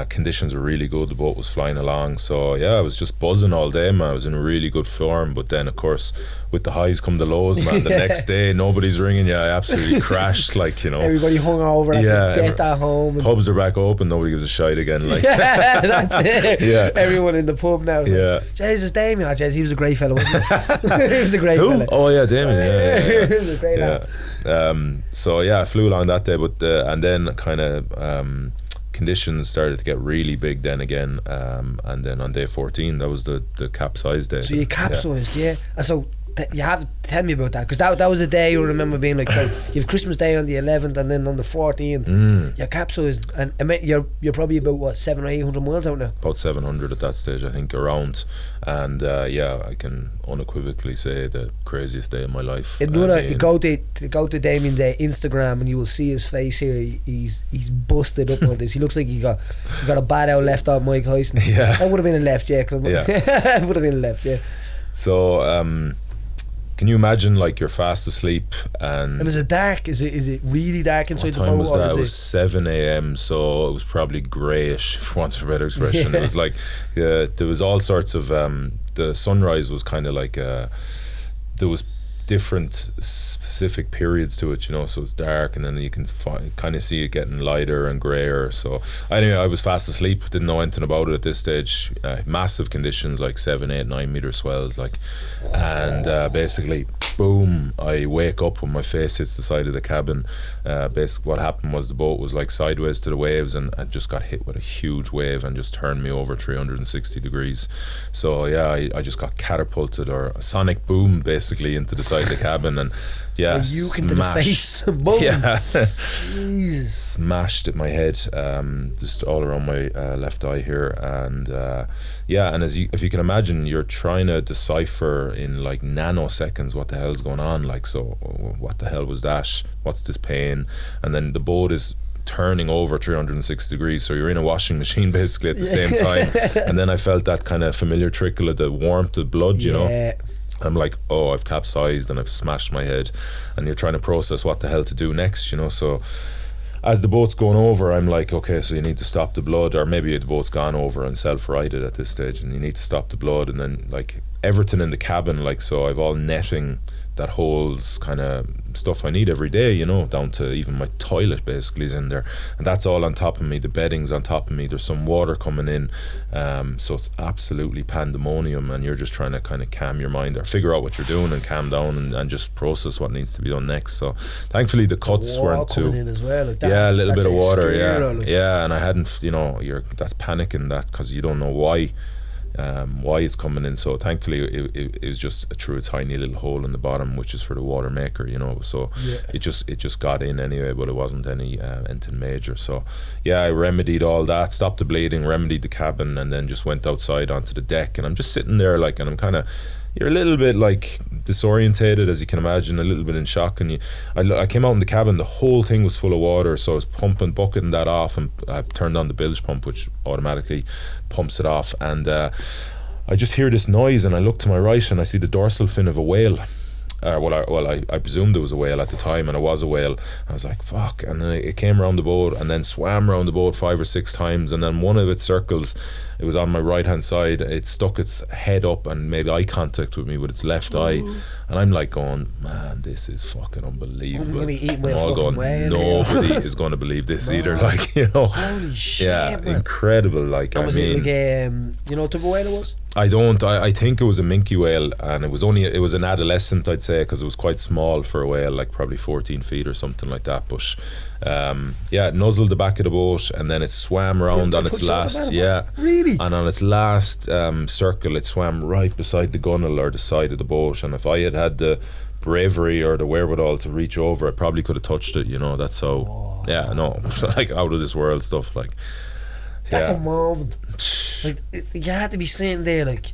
conditions were really good. The boat was flying along, so yeah, I was just buzzing all day, man. I was in really good form. But then of course, with the highs come the lows, man. The next day nobody's ringing you. I absolutely crashed, like, you know, everybody hung over, like, death at home, pubs are back open, nobody gives a shite again, like. That's it. Yeah, everyone in the pub now. Yeah, like, Jesus, Damian, he was a great fellow, wasn't he? He was a great fellow. Oh yeah, Damian. Yeah. He was a great lad. So yeah, I flew along that day, but and then kind of conditions started to get really big then again, and then on day 14, that was the capsized day. So you capsized, yeah. And so you have to tell me about that, because that was a day you remember being like, so you have Christmas Day on the 11th, and then on the 14th you're capsized, and I mean, you're probably about what, 700 or 800 miles out now? About 700 at that stage, I think, around. And yeah, I can unequivocally say the craziest day of my life. You go to Damian's Instagram, and you will see his face here. He's busted up on this. He looks like he got a bad out left on Mike Hyson. Yeah, that would have been a left, yeah. It would have been a left, yeah. So can you imagine, like, you're fast asleep, and is it dark? Is it really dark inside the boat? What time was that? It was 7 a.m, so it was probably greyish, for want of a better expression. It was like, there was all sorts of the sunrise was kind of like there was different specific periods to it, you know, so it's dark, and then you can kind of see it getting lighter and grayer. So anyway, I was fast asleep, didn't know anything about it at this stage. Massive conditions, like 7, 8, 9 meter swells, like, and basically boom, I wake up when my face hits the side of the cabin. Basically what happened was the boat was like sideways to the waves, and I just got hit with a huge wave and just turned me over 360 degrees. So yeah, I just got catapulted, or a sonic boom, basically, into the side of the cabin, and yeah, into the face. Boom. Yeah. Jesus. Smashed at my head, just all around my left eye here, and yeah, and if you can imagine, you're trying to decipher in like nanoseconds what the hell's going on, like, so what the hell was that, what's this pain, and then the boat is turning over 360 degrees, so you're in a washing machine basically at the same time. And then I felt that kind of familiar trickle of the warmth of blood, you know. I'm like, oh, I've capsized and I've smashed my head, and you're trying to process what the hell to do next, you know. So as the boat's going over, I'm like, okay, so you need to stop the blood, or maybe the boat's gone over and self-righted at this stage, and you need to stop the blood. And then like everything in the cabin, like, so I've all netting that holds kind of stuff I need every day, you know, down to even my toilet basically is in there, and that's all on top of me. The bedding's on top of me, there's some water coming in, so it's absolutely pandemonium, and you're just trying to kind of calm your mind, or figure out what you're doing and calm down, and just process what needs to be done next. So thankfully the cuts weren't too in as well, like that, yeah, a little bit of water, like. Yeah, and I hadn't, you know, that's panicking, that, because you don't know why it's coming in. So thankfully it was just a tiny little hole in the bottom, which is for the water maker, you know. So it just got in anyway, but it wasn't anything major. So yeah, I remedied all that, stopped the bleeding, remedied the cabin, and then just went outside onto the deck, and I'm just sitting there, like, and I'm kind of, you're a little bit like disorientated, as you can imagine, a little bit in shock. And I came out in the cabin, the whole thing was full of water, so I was bucketing that off, and I turned on the bilge pump, which automatically pumps it off. And I just hear this noise, and I look to my right, and I see the dorsal fin of a whale. I presumed it was a whale at the time, and it was a whale. I was like, fuck. And then it came around the boat and then swam around the boat 5 or 6 times, and then one of its circles, it was on my right hand side, it stuck its head up and made eye contact with me with its left eye, and I'm like going, man, this is fucking unbelievable. I'm gonna eat my and all fucking going, whale nobody is going to believe this either, like, you know. Holy shit, yeah, man. incredible. Like, And I was mean, it like you know what type of whale it was? I don't. I think it was a minke whale, and it was an adolescent, I'd say, because it was quite small for a whale, like probably 14 feet or something like that. But yeah, it nuzzled the back of the boat, and then it swam around on its last, really, and on its last circle, it swam right beside the gunwale or the side of the boat. And if I had had the bravery or the wherewithal to reach over, I probably could have touched it. You know, that's how. Yeah, no, like out of this world stuff, like. That's a moment. Like you had to be sitting there, like,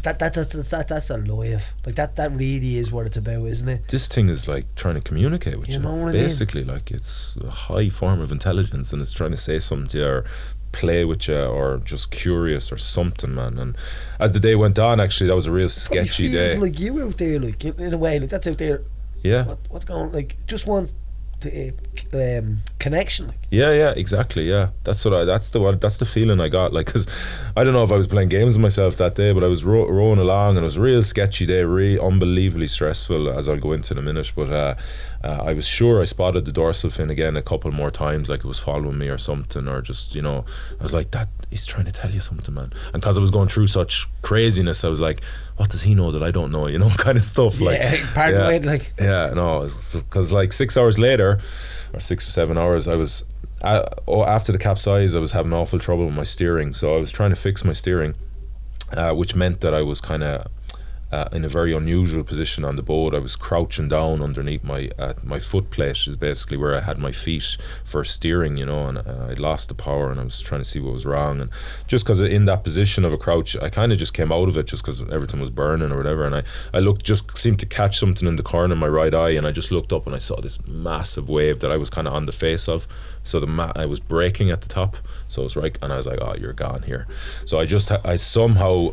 but that's alive. Like that really is what it's about, isn't it? This thing is like trying to communicate with you. Know what basically, I mean? like it's a high form of intelligence, and it's trying to say something to you or play with you or just curious or something, man. And as the day went on, actually, that was a real sketchy day. Feels like you out there, like in a way, like that's out there. Yeah. What's going? Like just wants connection, like. Yeah, exactly. Yeah, that's the feeling I got. Like, because I don't know if I was playing games with myself that day, but I was rowing along, and it was a real sketchy day, really unbelievably stressful, as I'll go into in a minute. But I was sure I spotted the dorsal fin again a couple more times, like it was following me or something, or just, you know, I was like, that he's trying to tell you something, man. And because I was going through such craziness, I was like, what does he know that I don't know, you know, kind of stuff. Like, pardon me, like. Yeah, no, because like 6 hours later, or 6 or 7 hours, I was after the capsize, I was having awful trouble with my steering, so I was trying to fix my steering, which meant that I was kind of in a very unusual position on the boat. I was crouching down underneath my foot plate, is basically where I had my feet for steering, you know, and I'd lost the power, and I was trying to see what was wrong. And just because in that position of a crouch, I kind of just came out of it just because everything was burning or whatever, and I looked, just seemed to catch something in the corner of my right eye, and I just looked up and I saw this massive wave that I was kind of on the face of. So I was braking at the top, so it was right, and I was like, oh, you're gone here. So I somehow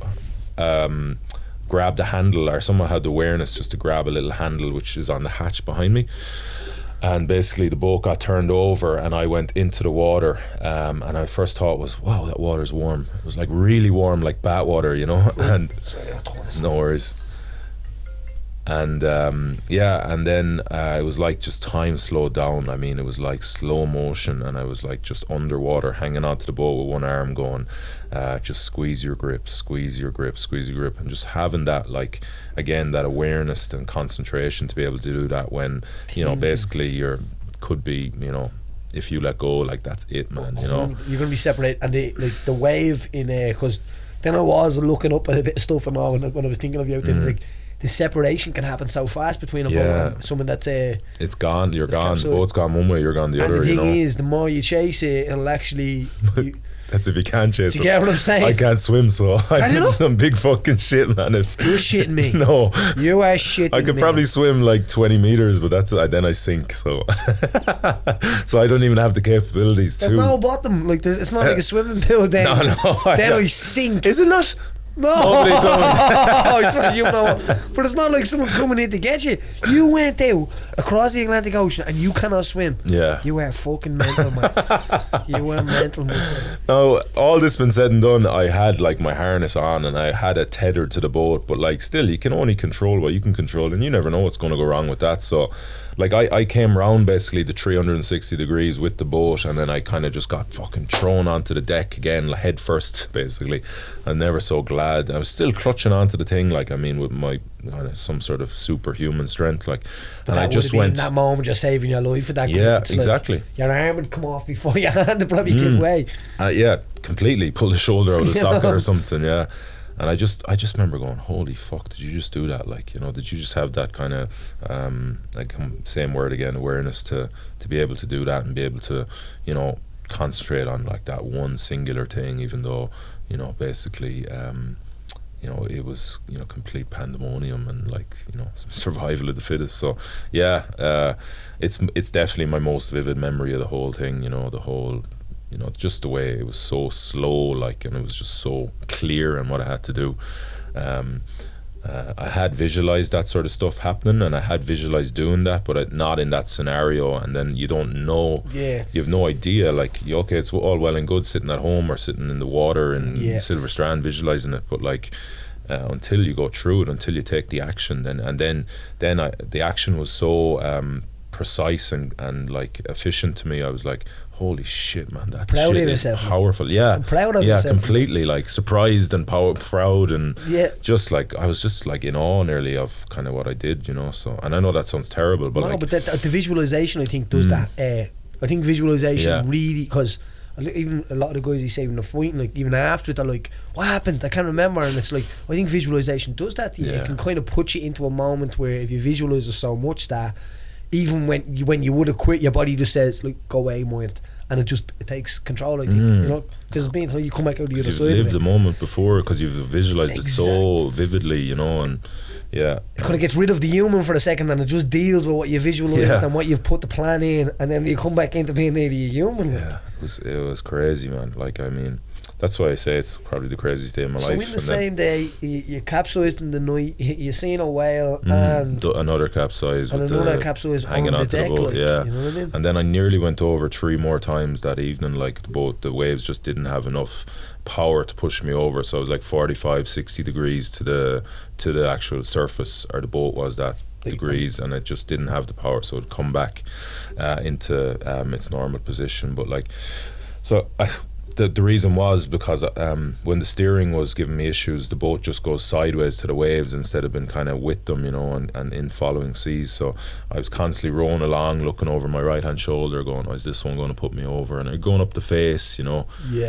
grabbed a handle, or somehow had the awareness just to grab a little handle which is on the hatch behind me, and basically the boat got turned over and I went into the water, and I first thought was, wow, that water's warm. It was like really warm, like bath water, you know. And no worries. And and then it was like just time slowed down. I mean, it was like slow motion, and I was like just underwater, hanging onto the boat with one arm, going, just squeeze your grip, squeeze your grip, squeeze your grip, and just having that, like, again, that awareness and concentration to be able to do that when, you know, basically could be, you know, if you let go, like, that's it, man, you know. You're gonna be separated, and the wave in because then I was looking up at a bit of stuff and all when I was thinking of you out there, like, the separation can happen so fast between a boat and someone that's it's gone, you're gone. The boat's gone one way, you're gone the other. And the thing is, the more you chase it, it'll actually that's if you can't chase it. Do you get what I'm saying? I can't swim, so I'm big fucking shit, man. You're shitting me. No, you are shitting me. I could probably swim like 20 meters, but then I sink, so so I don't even have the capabilities to. There's no bottom, like it's not like a swimming pool. Then I sink. Is it not? No, nobody told me. You know, but it's not like someone's coming in to get you. You went out across the Atlantic Ocean and you cannot swim. Yeah, you were fucking mental, man. You were mental, man. Now, all this been said and done, I had like my harness on and I had it tethered to the boat, but like still, you can only control what you can control, and you never know what's going to go wrong with that. So like I came round basically the 360 degrees with the boat, and then I kind of just got fucking thrown onto the deck again, head first, basically. I'm never so glad. I was still clutching onto the thing, like, I mean, with my some sort of superhuman strength, like. But and I just went in that moment, just saving your life at that. Yeah, exactly. Like, your arm would come off before your hand would probably give way. Yeah, completely. Pull the shoulder out of the socket or something. Yeah. And I just remember going, holy fuck, did you just do that? Like, you know, did you just have that kind of like, same word again, awareness to be able to do that and be able to, you know, concentrate on like that one singular thing, even though, you know, basically you know, it was, you know, complete pandemonium and, like, you know, survival of the fittest. So yeah, it's definitely my most vivid memory of the whole thing, you know, the whole you know, just the way it was so slow, like, and it was just so clear in what I had to do. I had visualized that sort of stuff happening, and I had visualized doing that, but not in that scenario. And then you don't know, you have no idea, like, okay, it's all well and good sitting at home or sitting in the water in Silver Strand visualizing it, but like, until you go through it, until you take the action, then the action was so precise and like efficient to me. I was like, holy shit, man, that proud shit of is yourself. Powerful. Yeah, I'm proud of yeah, yourself. completely, like surprised and proud, and just like I was just like in awe nearly of kind of what I did, you know. So, and I know that sounds terrible, but but the visualization, I think, does that. I think visualization really, because even a lot of the guys, you say when they're fighting, like even after it, they're like, what happened? I can't remember. And it's like, I think visualization does that. It can kind of put you into a moment where if you visualize it so much that even when you would have quit, your body just says, like, go away, mind, and it takes control, I think, you know, because it's been you come back out the other side. You've lived the moment before because you've visualized it so vividly, you know, and it kind of gets rid of the human for a second, and it just deals with what you visualized and what you've put the plan in, and then you come back into being nearly a human. Yeah, it was crazy, man. Like, I mean, that's why I say it's probably the craziest day of my life. So in the same day, you capsized in the night, you seen a whale and another capsized, and another capsized hanging on onto the deck, the boat, like, you know what I mean? And then I nearly went over 3 more times that evening. Like the waves just didn't have enough power to push me over, so I was like 45-60 degrees to the actual surface, or the boat was that degrees, and it just didn't have the power, so it'd come back into its normal position. But like, so the reason was because when the steering was giving me issues, the boat just goes sideways to the waves instead of being kind of with them, you know, and in following seas. So I was constantly rowing along, looking over my right hand shoulder, going, oh, is this one going to put me over? And you're going up the face, you know,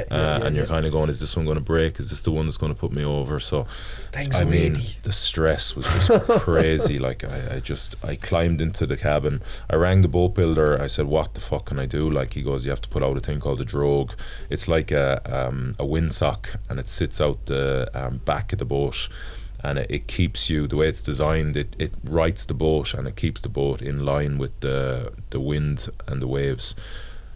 and you're kind of going, is this one going to break? Is this the one that's going to put me over? So I mean, the stress was just crazy. Like, I climbed into the cabin. I rang the boat builder. I said, what the fuck can I do? Like, he goes, you have to put out a thing called a drogue. It's like a windsock, and it sits out the back of the boat, and it keeps you, the way it's designed, it rights the boat, and it keeps the boat in line with the wind and the waves.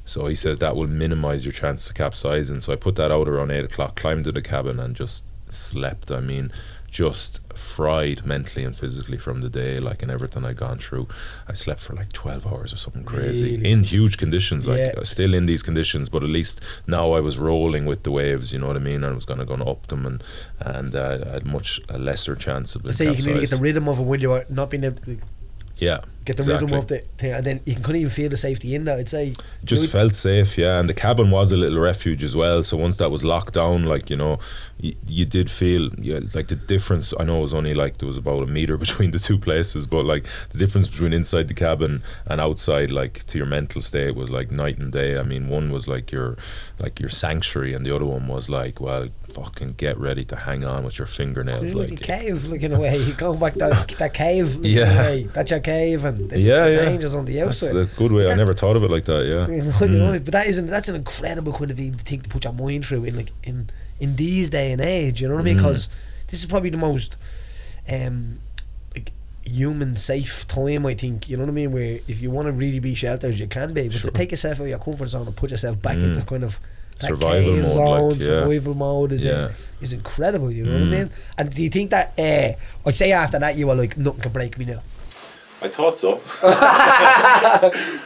So he says that will minimize your chance of capsizing. So I put that out around 8 o'clock, climbed to the cabin, and just slept. I mean, just fried mentally and physically from the day, like, and everything I'd gone through. I slept for like 12 hours or something crazy, in huge conditions, like still in these conditions, but at least now I was rolling with the waves, you know what I mean, and I was going up them, and I had much a lesser chance of being capsized. You can really get the rhythm of it when you're not being able to get the rhythm of the thing, and then you couldn't even feel the safety in that, I'd say. Just felt safe, and the cabin was a little refuge as well, so once that was locked down, like, you know, you did feel like the difference. I know it was only like there was about a meter between the two places, but like the difference between inside the cabin and outside, like, to your mental state, was like night and day. I mean, one was like your sanctuary, and the other one was like, well, fucking get ready to hang on with your fingernails, like a cave, like, in a way. You're going back that cave, like, in a way. That's your cave, and the dangers on the outside. That's a good way. I never thought of it like that. You know, but that's an incredible kind of thing to put your mind through in these day and age, you know what I mean? Because this is probably the most like human safe time, I think, you know what I mean, where if you want to really be sheltered, you can be, but to take yourself out of your comfort zone and put yourself back into kind of that survival mode, zone, like, survival mode is incredible, you know what I mean? And do you think that I'd say after that you were like, nothing can break me now? I thought so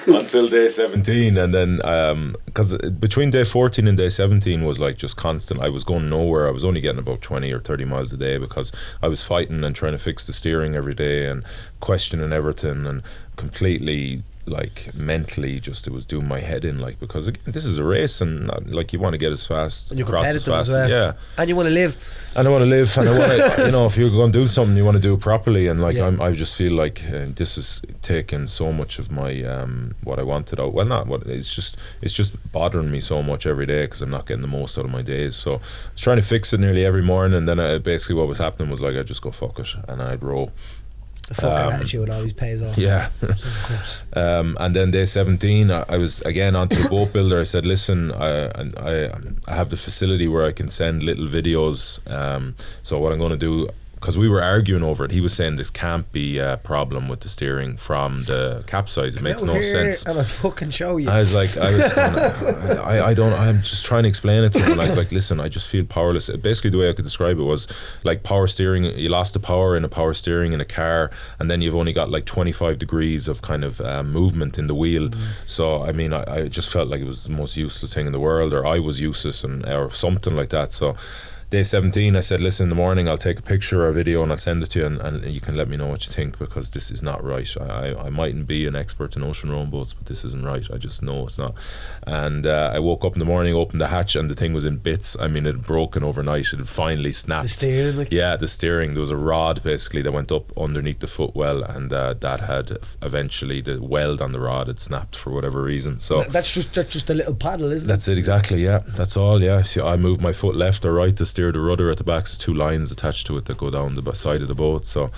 until day 17, and then because between day 14 and day 17 was like just constant. I was going nowhere. I was only getting about 20 or 30 miles a day because I was fighting and trying to fix the steering every day and questioning everything, and completely, like, mentally just, it was doing my head in, like, because again, this is a race, and like, you want to get as fast, and you're across as fast, and you want to live, and I want to live, and I want to, you know, if you're going to do something, you want to do it properly, and like, I just feel like this is taking so much of my what I wanted out. Well, not what, it's just bothering me so much every day because I'm not getting the most out of my days. So I was trying to fix it nearly every morning, and then basically what was happening was like, I'd just go fuck it, and I'd row. The fucking attitude always pays off. Yeah. And then day 17, I was again onto the boat builder. I said, listen, I have the facility where I can send little videos. So what I'm going to do, because we were arguing over it. He was saying this can't be a problem with the steering from the capsize. It makes no sense. And I'll fucking show you. I was going, I don't, I'm just trying to explain it to him. And I was like, listen, I just feel powerless. Basically, the way I could describe it was like power steering. You lost the power in a power steering in a car, and then you've only got like 25 degrees of kind of movement in the wheel. So I mean, I just felt like it was the most useless thing in the world, or I was useless, or something like that. So day 17, I said, listen, in the morning I'll take a picture or a video and I'll send it to you, and you can let me know what you think, because this is not right. I mightn't be an expert in ocean rowing boats, but this isn't right. I just know it's not. And I woke up in the morning, opened the hatch, and the thing was in bits. I mean, it had broken overnight. It had finally snapped. The steering, like? Yeah, the steering. There was a rod basically that went up underneath the footwell, and that had eventually, the weld on the rod had snapped for whatever reason. So that's just a little paddle, isn't it? That's it, exactly. Yeah, that's all. Yeah, so I moved my foot left or right to steer the rudder at the back. There's 2 lines attached to it that go down the side of the boat. So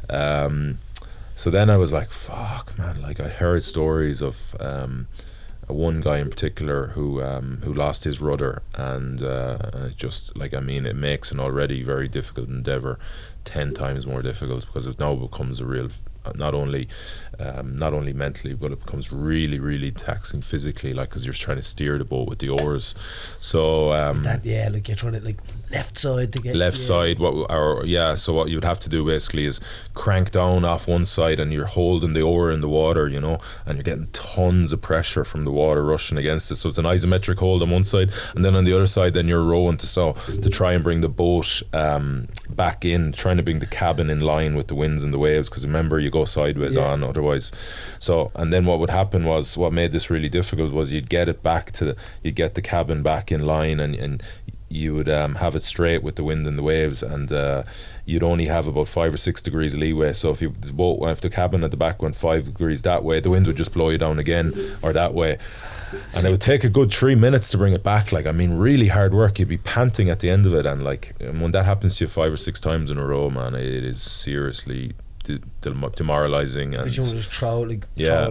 so then I was like, fuck, man. Like, I heard stories of one guy in particular who lost his rudder, and just like, I mean, it makes an already very difficult endeavor 10 times more difficult, because it now becomes a real, not only mentally, but it becomes really, really taxing physically, like, because you're trying to steer the boat with the oars. So like you're trying to, like, left side to get side. So what you'd have to do basically is crank down off one side, and you're holding the oar in the water, you know, and you're getting tons of pressure from the water rushing against it. So it's an isometric hold on one side, and then on the other side, then you're rowing to try and bring the boat back in, trying to bring the cabin in line with the winds and the waves, because remember, you go sideways on otherwise. So, and then what would happen was, what made this really difficult was, you'd get the cabin back in line, and you would have it straight with the wind and the waves, and you'd only have about 5 or 6 degrees leeway. So if the cabin at the back went 5 degrees that way, the wind would just blow you down again, or that way. And it would take a good 3 minutes to bring it back. Like, I mean, really hard work. You'd be panting at the end of it, and like, when that happens to you 5 or 6 times in a row, man, it is seriously demoralizing. And you just throwing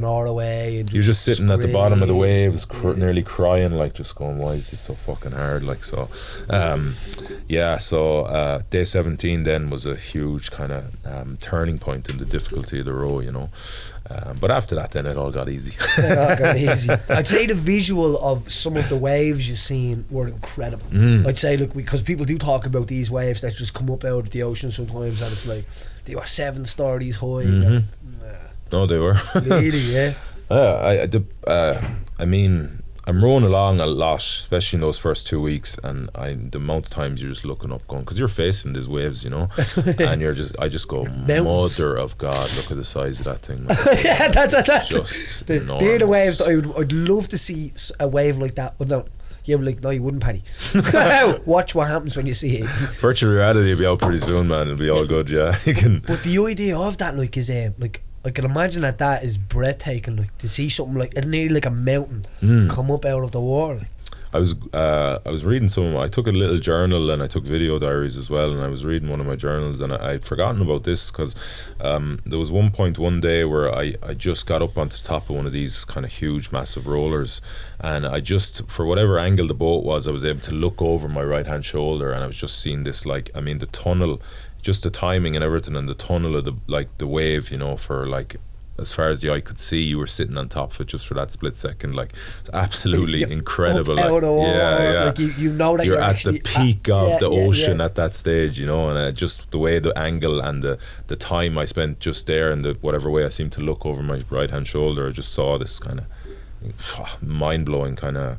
all away, and you're just sitting at the bottom of the waves, nearly crying, like, just going, why is this so fucking hard? Like, so day 17 then was a huge kind of turning point in the difficulty of the row, you know. But after that, then it all got easy. I'd say the visual of some of the waves you've seen were incredible. I'd say, look, because people do talk about these waves that just come up out of the ocean sometimes, and it's like they were 7 stories high. No, they were. Really, yeah. I mean, I'm rowing along a lot, especially in those first 2 weeks, and the amount of times you're just looking up, going, because you're facing these waves, you know, and I just go, mother of God, look at the size of that thing. Yeah, that's just they're the waves that I'd love to see a wave like that. But no, you like, no, you wouldn't, Paddy. Watch what happens when you see it. Virtual reality will be out pretty soon, man. It'll be all good, yeah. You can. But the idea of that, like, is like, I can imagine that is breathtaking, like, to see something like nearly like a mountain come up out of the water. Like. I was reading I took a little journal, and I took video diaries as well, and I was reading one of my journals, and I'd forgotten about this, because there was one day where I just got up onto the top of one of these kind of huge massive rollers, and I just, for whatever angle the boat was, I was able to look over my right hand shoulder, and I was just seeing this, like, I mean, the tunnel, just the timing and everything, and the tunnel of the wave, you know, for like, as far as the eye could see, you were sitting on top of it just for that split second. Like, it's absolutely incredible. Like, like, you know that you're at the peak of the ocean at that stage, you know, and just the way the angle and the time I spent just there, and the whatever way I seemed to look over my right hand shoulder, I just saw this kind of mind-blowing kind of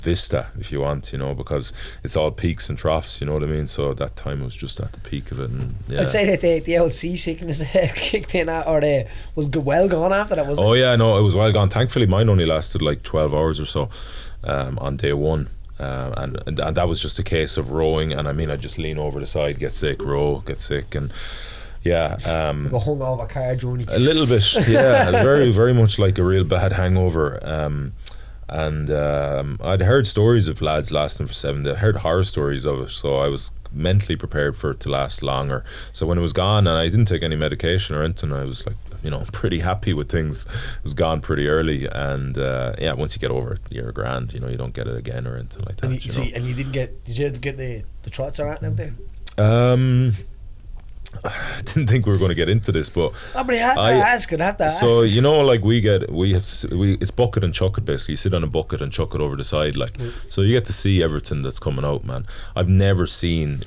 vista, if you want, you know, because it's all peaks and troughs, you know what I mean. So that time was just at the peak of it, and I'd say that the old seasickness kicked in, or was well gone after that, was it? Oh yeah, no, it was well gone. Thankfully mine only lasted like 12 hours or so on day 1. And that was just a case of rowing, and I mean, I just lean over the side, get sick, row, get sick, and yeah, go hung over car journey a little bit, yeah. Very, very much like a real bad hangover. And I'd heard stories of lads lasting for 7 days. I heard horror stories of it, so I was mentally prepared for it to last longer. So when it was gone, and I didn't take any medication or anything, I was like, you know, pretty happy with things. It was gone pretty early, and yeah, once you get over it, you're grand, you know, you don't get it again or anything like that. And you did you get the trots are at out there? I didn't think we were going to get into this, but but you have to ask it. So you know, like it's bucket and chuck it basically. You sit on a bucket and chuck it over the side, like so you get to see everything that's coming out, man. I've never seen,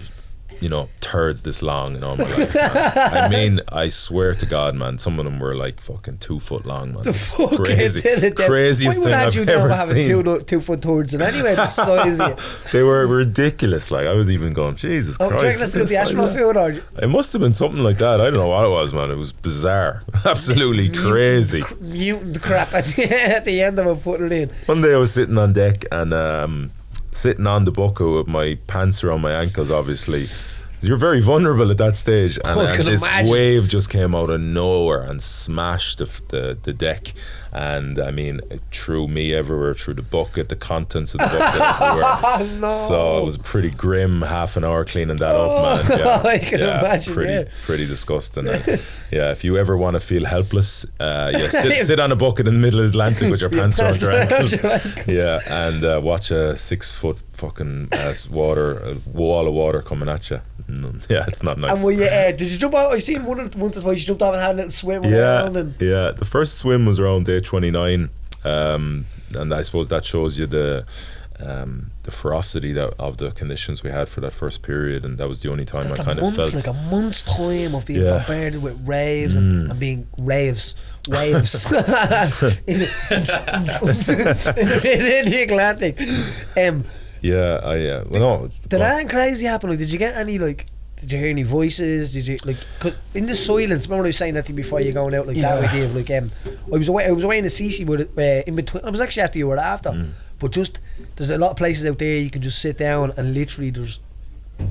you know, turds this long in all my life, man. I mean, I swear to God, man, some of them were like fucking 2 foot long, man. Craziest thing I've ever seen. 2 foot turds and anyway, the size of it. They were ridiculous. Like I was even going, Jesus Christ. Do you reckon that's to do with the astronaut food, or? It must have been something like that. I don't know what it was, man. It was bizarre, absolutely crazy. Mutant crap at the end of it, putting it in. One day I was sitting on deck and sitting on the bucket with my pants around my ankles, obviously. You're very vulnerable at that stage, and this wave just came out of nowhere and smashed the deck, and I mean it threw me everywhere, through the bucket, the contents of the bucket everywhere. No. So it was pretty grim half an hour cleaning that up, man. Yeah, I can imagine. Pretty disgusting. Yeah, if you ever want to feel helpless, sit on a bucket in the middle of the Atlantic with your pants around your ankles. Yeah, and watch a 6 foot fucking wall of water coming at you. Yeah, it's not nice. And were you, did you jump out? I've seen once or twice you jumped off and had a little swim around. Yeah, the first swim was around day 29, and I suppose that shows you the ferocity of the conditions we had for that first period, and that was the only time I kind of felt like a month's time of being bombarded with raves and being waves in the Atlantic. Did anything crazy happen? Like, did you get any, like, did you hear any voices? Did you, like, cause in the silence, remember I was saying that to you before you going out, like that idea of like, I was away in the CC with in between. I was actually after you were after, but just there's a lot of places out there you can just sit down and literally there's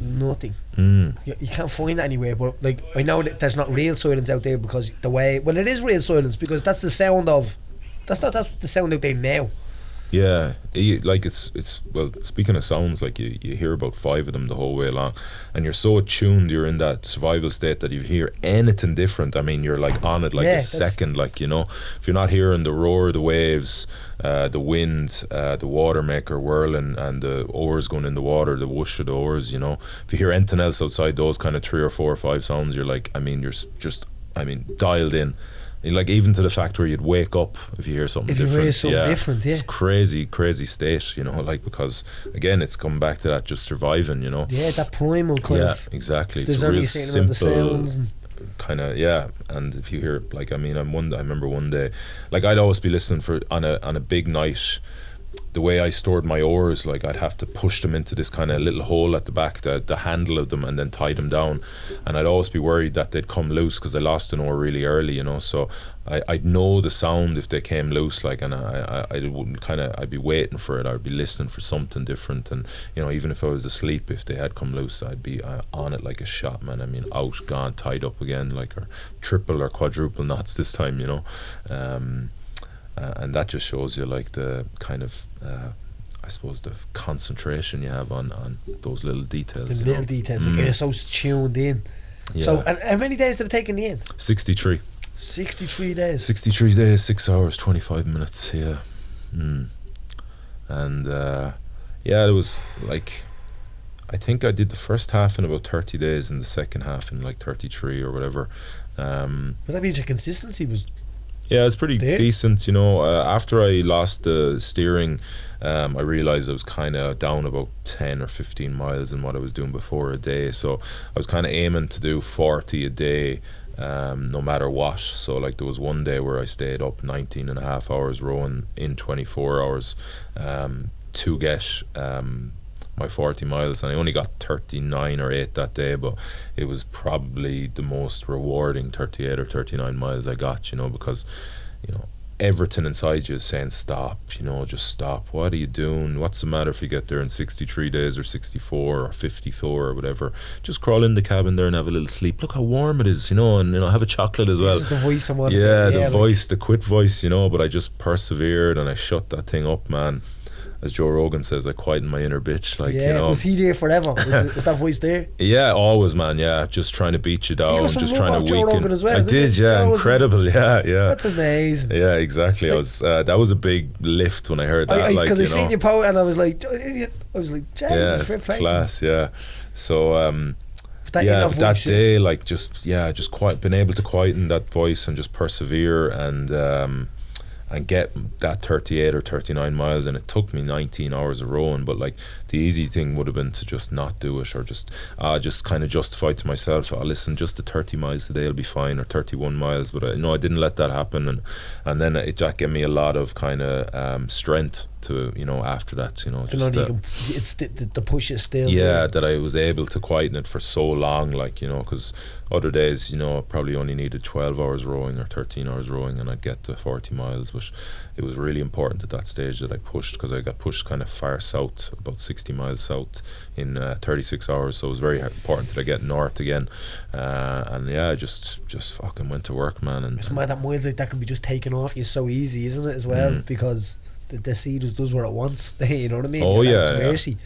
nothing. You can't find that anywhere. But like, I know that there's not real silence out there because it is real silence because that's the sound of that's the sound out there now. Yeah, it's well, speaking of sounds, like you hear about 5 of them the whole way along, and you're so attuned, you're in that survival state that you hear anything different, I mean, you're like on it like a second, like, you know, if you're not hearing the roar of the waves, the wind, the water maker whirling and the oars going in the water, the whoosh of the oars, you know, if you hear anything else outside those kind of 3 or 4 or 5 sounds, you're like, I mean, you're just dialed in. Like, even to the fact where you'd wake up if you hear something different. It's crazy state, you know, like, because again it's coming back to that just surviving, you know. Yeah, that primal kind of. Yeah, exactly. It's a real simple kind of, and if you hear, like, I mean, I remember one day, like, I'd always be listening for on a big night. The way I stored my oars, like, I'd have to push them into this kind of little hole at the back, the handle of them, and then tie them down, and I'd always be worried that they'd come loose because I lost an oar really early, you know, so I'd know the sound if they came loose, like, and I'd be waiting for it, I'd be listening for something different, and, you know, even if I was asleep, if they had come loose, I'd be on it like a shot, man. I mean, out, gone, tied up again, like, or triple or quadruple knots this time, you know. And that just shows you, like, the kind of I suppose the concentration you have on those little details. The little details, like, you're so tuned in. So, and how many days did it take in the end? 63. 63 days. 63 days, 6 hours, 25 minutes. Yeah. And it was like, I think I did the first half in about 30 days and the second half in like 33 or whatever. But that means your consistency was... Yeah, it's pretty decent, you know. After I lost the steering, I realised I was kind of down about 10 or 15 miles in what I was doing before a day. So I was kind of aiming to do 40 a day, no matter what. So, like, there was one day where I stayed up 19 and a half hours rowing in 24 hours to get my 40 miles, and I only got 39 or 8 that day, but it was probably the most rewarding 38 or 39 miles I got, you know, because, you know, everything inside you is saying stop, you know, just stop. What are you doing? What's the matter if you get there in 63 days or 64 or 54 or whatever? Just crawl in the cabin there and have a little sleep. Look how warm it is, you know, and, you know, have a chocolate as well. This is the voice someone. Yeah, the voice, the quit voice, you know, but I just persevered and I shut that thing up, man. As Joe Rogan says, I quietened my inner bitch, like, you know. Was he there forever? Was that voice there? Yeah, always, man. Yeah, just trying to beat you down, just trying to weaken. As well, I did, yeah, Joe incredible, yeah. That's amazing. Yeah, exactly. Like, I was that was a big lift when I heard that. Because I seen your post and I was like, Jesus, yeah, it's class, yeah. So That day, like just been able to quieten that voice and just persevere and get that 38 or 39 miles, and it took me 19 hours of rowing. But like the easy thing would have been to just not do it, or just kind of justify to myself, listen, just the 30 miles today will be fine, or 31 miles. But I didn't let that happen, and then that gave me a lot of kind of strength to, after that, it's the push is still there. That I was able to quieten it for so long, like, because other days, probably only needed 12 hours rowing or 13 hours rowing and I'd get to 40 miles. But it was really important at that stage that I pushed, because I got pushed kind of far south, about 60 miles south in 36 hours. So it was very important that I get north again, and I just fucking went to work, man. And it's mad that miles like that can be just taken off you so easy, isn't it, as well? Because the sea just does what it wants. You know what I mean? Oh, it's mercy.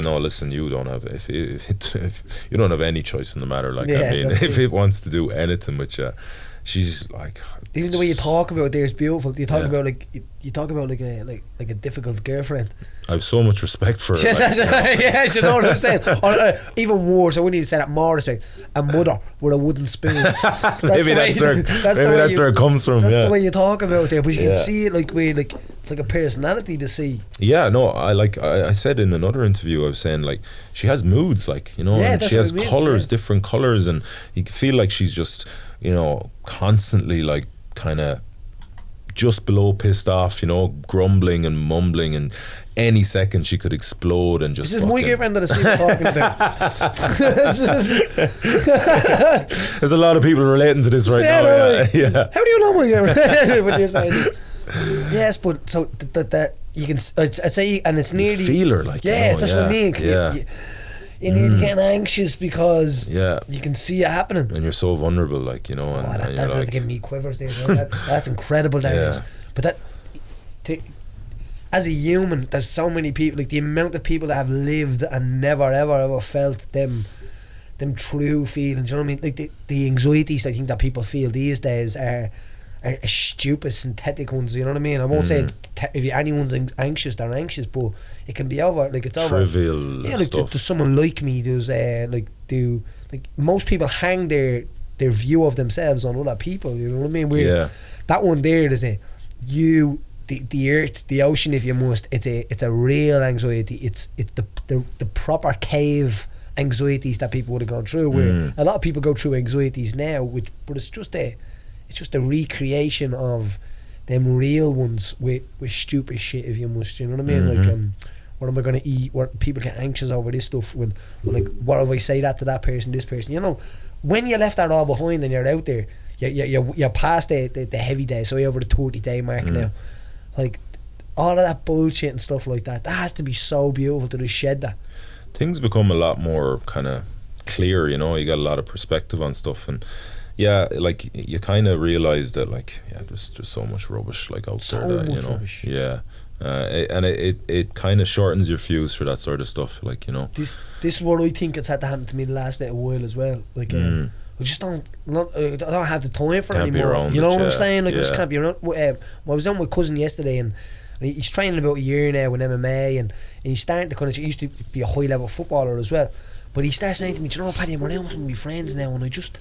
No, listen, you don't have if you don't have any choice in the matter. Like, I mean, if it. it wants to do anything with you, she's like. Even the way you talk about it there is beautiful. You talk about like a difficult girlfriend. I have so much respect for her. Yeah, you know what I'm saying? Or, even worse, I wouldn't even say that, more respect. A mother with a wooden spoon. Maybe that's where it comes from. That's the way you talk about it. But you can see it it's like a personality to see. Yeah, no, I said in another interview, I was saying, like, she has moods, like, and she has colours, different colours, and you feel like she's just, constantly, like, kind of just below pissed off, grumbling and mumbling, and any second she could explode and just. This is my girlfriend that I see talking about. There's a lot of people relating to this right now. Yeah. How do you know my girlfriend? When you're saying this? Yes, but so that you can, I'd say, and it's nearly. You feel her, like. That's what I mean. Yeah. You're nearly getting anxious because you can see it happening, and you're so vulnerable, like, and that's like, giving me quivers there. That's incredible, Darius. But as a human, there's so many people, like the amount of people that have lived and never ever felt them true feelings. You know what I mean? Like the anxieties I think that people feel these days are stupid synthetic ones. You know what I mean? I won't say if anyone's anxious, they're anxious, but it can be over, like, it's trivial over. Yeah, like stuff. To someone like me, there's most people hang their view of themselves on other people. You know what I mean? That one there is the earth, the ocean, if you must. It's a real anxiety. It's the proper cave anxieties that people would have gone through. Where a lot of people go through anxieties now, but it's just a recreation of them real ones with stupid shit, if you must. You know what I mean? Like, what am I going to eat? What people get anxious over this stuff when, like, what if I say that to that person, this person? When you left that all behind and you're out there, you're past the heavy day, so you're over the 30-day mark now. Like, all of that bullshit and stuff like that has to be so beautiful to just shed that. Things become a lot more kind of clear, you got a lot of perspective on stuff, and like, you kind of realise that, like, there's so much rubbish, like, out there that, rubbish. And it kind of shortens your fuse for that sort of stuff, like, This is what I think it's had to happen to me the last little while as well. Like, I just don't have the time for it anymore. You know what I'm saying? Like, I just can't be around. I was on with my cousin yesterday, and he's training about a year now in MMA, and he's starting to he used to be a high level footballer as well. But he starts saying to me, "Do you know what, Paddy, I'm around with some of my friends now, and I just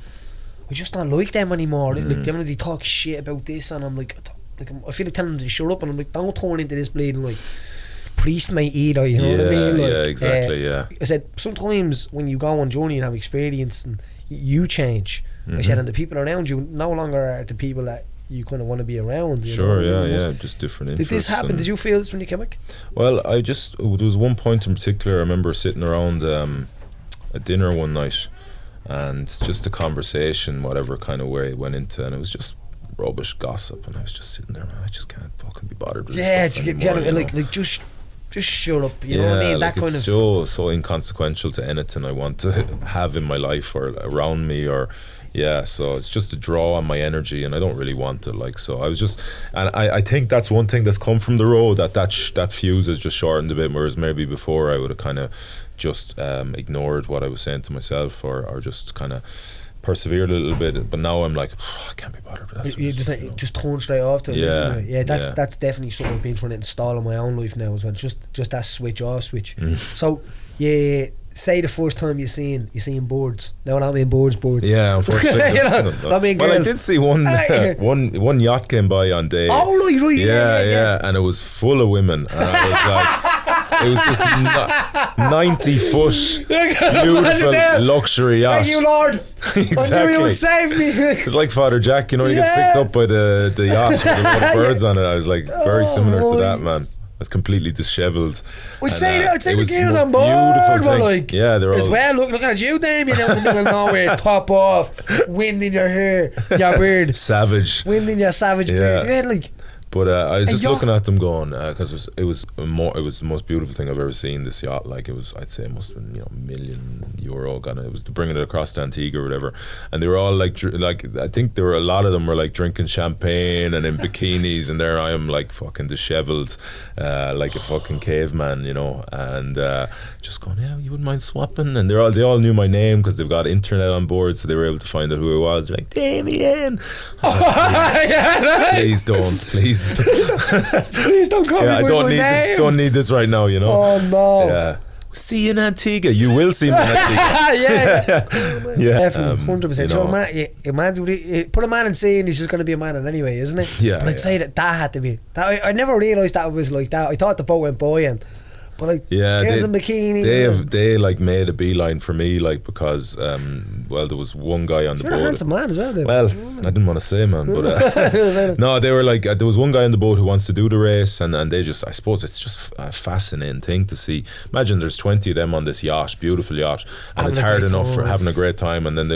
not like them anymore. Like, they talk shit about this, and I'm like I feel like telling them to shut up, and I'm like, don't turn into this bleeding, like, priest mate either, you know what I mean? Like, exactly. I said, sometimes when you go on journey and have experience, and you change. I said, and the people around you no longer are the people that you kind of want to be around. Just different interests. Did this happen? Did you feel this when you came back? Well, there was one point in particular I remember sitting around a dinner one night, and just a conversation, whatever kind of way it went into, and it was just rubbish gossip, and I was just sitting there, man, I just can't fucking be bothered with this stuff anymore, like just shut up, you know what I mean? Like, that kind it's of so inconsequential to anything I want to have in my life or around me, or so it's just a draw on my energy, and I don't really want it, like. So I was just, and I think that's one thing that's come from the road, that fuse has just shortened a bit, whereas maybe before I would have kind of just ignored what I was saying to myself, or just kind of persevered a little bit. But now I'm like, I can't be bothered with that. You just turn straight off to it. That's definitely something I've been trying to install in my own life now as well. Just that switch off switch. So say the first time you seen birds. No, I mean birds. Yeah, unfortunately. You know, I mean girls. Well, I did see one yacht came by on day. Oh, right, yeah, and it was full of women. And I was like, it was just 90-foot beautiful luxury yacht. Thank you, Lord. Exactly. I knew you would save me. It's like Father Jack, you know, he gets picked up by the yacht with a lot of birds on it. I was like, very similar to that, man. I was completely dishevelled. I'd say the girls on board were like, yeah, they're as all well. Looking at you, Damian, out in the middle of nowhere, top off, wind in your hair, your beard, savage, wind in your savage beard. Yeah, like. But I was just looking at them going, because it was the most beautiful thing I've ever seen. This yacht, like it was, I'd say it must have been €1 million. It was bringing it across to Antigua or whatever, and they were all like I think there were a lot of them were like drinking champagne and in bikinis, and there I am like fucking dishevelled, like a fucking caveman, you know, and just going, yeah, you wouldn't mind swapping, and they all knew my name because they've got internet on board, so they were able to find out who I was. They're like, Damian. Like, please don't, please. Please don't call me by my name. Don't need this right now, you know. Oh no. Yeah. See you in Antigua. You will see me in Antigua. Yeah. Definitely, 100%. So man, put a man in sea and he's just going to be a man anyway, isn't it? Yeah. But I'd say that had to be. I never realised that it was like that. I thought the boat went by and. But like, girls in bikinis. They like made a beeline for me, like, because well, there was one guy on the boat. You're a handsome man as well, Dave. Well, I didn't want to say, man, but no, they were like, there was one guy on the boat who wants to do the race, and they just, I suppose it's just a fascinating thing to see. Imagine there's 20 of them on this yacht, beautiful yacht, and it's hard enough for having a great time, and then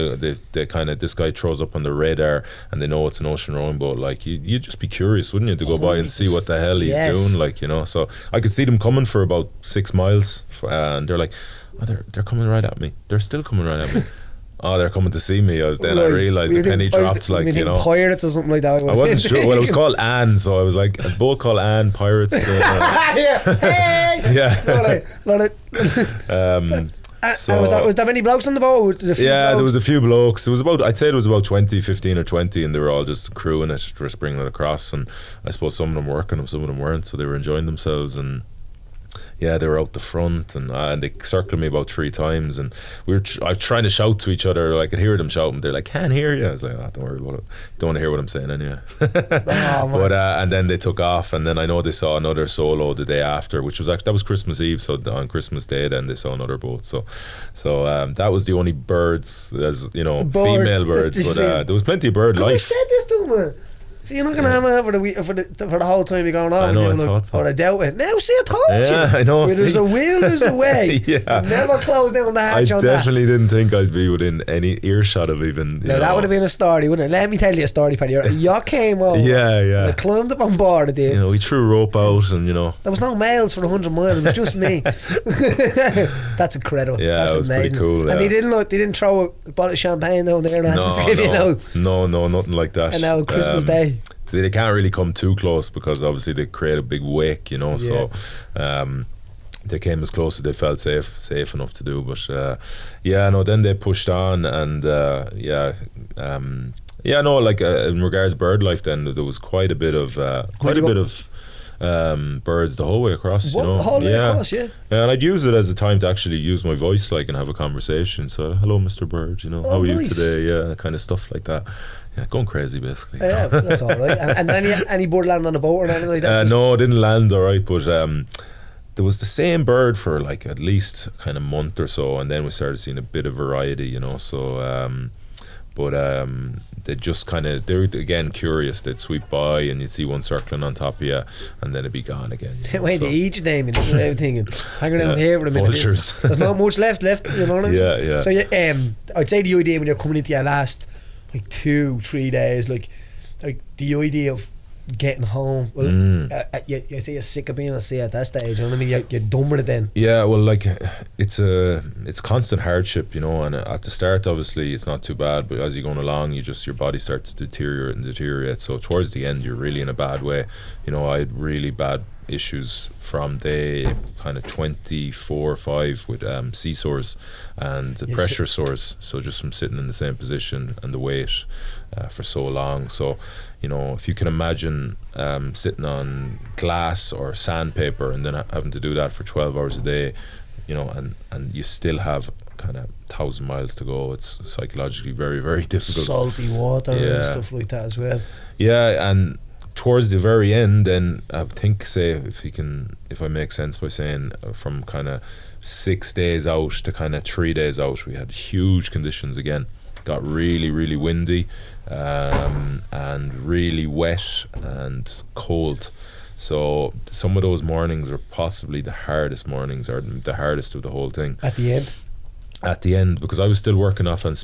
they kind of, this guy throws up on the radar, and they know it's an ocean rowing boat. Like, you'd just be curious, wouldn't you, to go by and see what the hell he's doing, like, you know. So I could see them coming for about 6 miles, and they're like, oh, they're coming right at me. They're still coming right at me. Oh, they're coming to see me. I realised the penny dropped, like, you know. Pirates or something like that. I wasn't sure. Well, it was called Anne, so I was like, a boat called Anne Pirates. Yeah. So was there many blokes on the boat? There was a few blokes. It was about, I'd say it was about 15 or 20, and they were all just crewing it, just bringing it across. And I suppose some of them working, some of them weren't, so they were enjoying themselves. And yeah, they were out the front, and they circled me about 3 times, and I was trying to shout to each other. I could hear them shouting. They're like, "Can't hear you." I was like, "Oh, don't worry about it. Don't want to hear what I'm saying anyway." But and then they took off, and then I know they saw another solo the day after, which was that was Christmas Eve. So on Christmas Day, then they saw another boat. So that was the only birds, as you know, female birds. But there was plenty of bird life. I said this to them. So you're not going to have it for the whole time you're going on. I know, I thought so. Or I doubt it. Now, see, I told you. Yeah, I know. Where there's a will, there's a way. Yeah. Never close down the hatch on that. I definitely didn't think I'd be within any earshot of even. No, that would have been a story, wouldn't it? Let me tell you a story, Paddy. A yacht came over. Yeah. I climbed up on board of it. You know, we threw a rope out, and you know. There was no mails for 100 miles. It was just me. That's incredible. Yeah, that's it was amazing. pretty cool. And they didn't throw a bottle of champagne down there. No, nothing like that. And now Christmas Day. See, they can't really come too close because obviously they create a big wake, you know. So they came as close as they felt safe enough to do. But then they pushed on, and in regards to bird life, then there was quite a bit of birds the whole way across. What? You know, the whole way across, yeah. And I'd use it as a time to actually use my voice, like, and have a conversation. So, hello, Mr. Bird. You know, how are you today? Yeah, kind of stuff like that. Yeah, going crazy basically. Yeah, that's all right. And any bird land on the boat or anything like that? No, it didn't land all right, but there was the same bird for like at least kind of month or so, and then we started seeing a bit of variety, you know. So they just kind of, they were again curious. They'd sweep by and you'd see one circling on top of you, and then it'd be gone again. Wait, they eat you, Damian. That's what I'm thinking. Hanging out here for a minute. Vultures. There's not much left. You know what I mean? Yeah. So I'd say the idea when you're coming into your last like 2-3 days, like the idea of getting home. Well, you say you're sick of being at sea at that stage. You know what I mean? You're done with it then. Yeah, well, like it's constant hardship, you know. And at the start, obviously, it's not too bad. But as you're going along, your body starts to deteriorate. So towards the end, you're really in a bad way. You know, I had really bad issues from day kind of 24 or 5 with sea sores and pressure sores, so just from sitting in the same position and the weight for so long. So, you know, if you can imagine sitting on glass or sandpaper and then having to do that for 12 hours a day, you know, and you still have kind of 1,000 miles to go. It's psychologically very, very difficult. Salty water and stuff like that as well. Yeah, and towards the very end, then I think, say, if I make sense by saying from kind of 6 days out to kind of 3 days out, we had huge conditions again. Got really, really windy, and really wet and cold. So some of those mornings were possibly the hardest mornings, or the hardest of the whole thing. At the end, because I was still working off on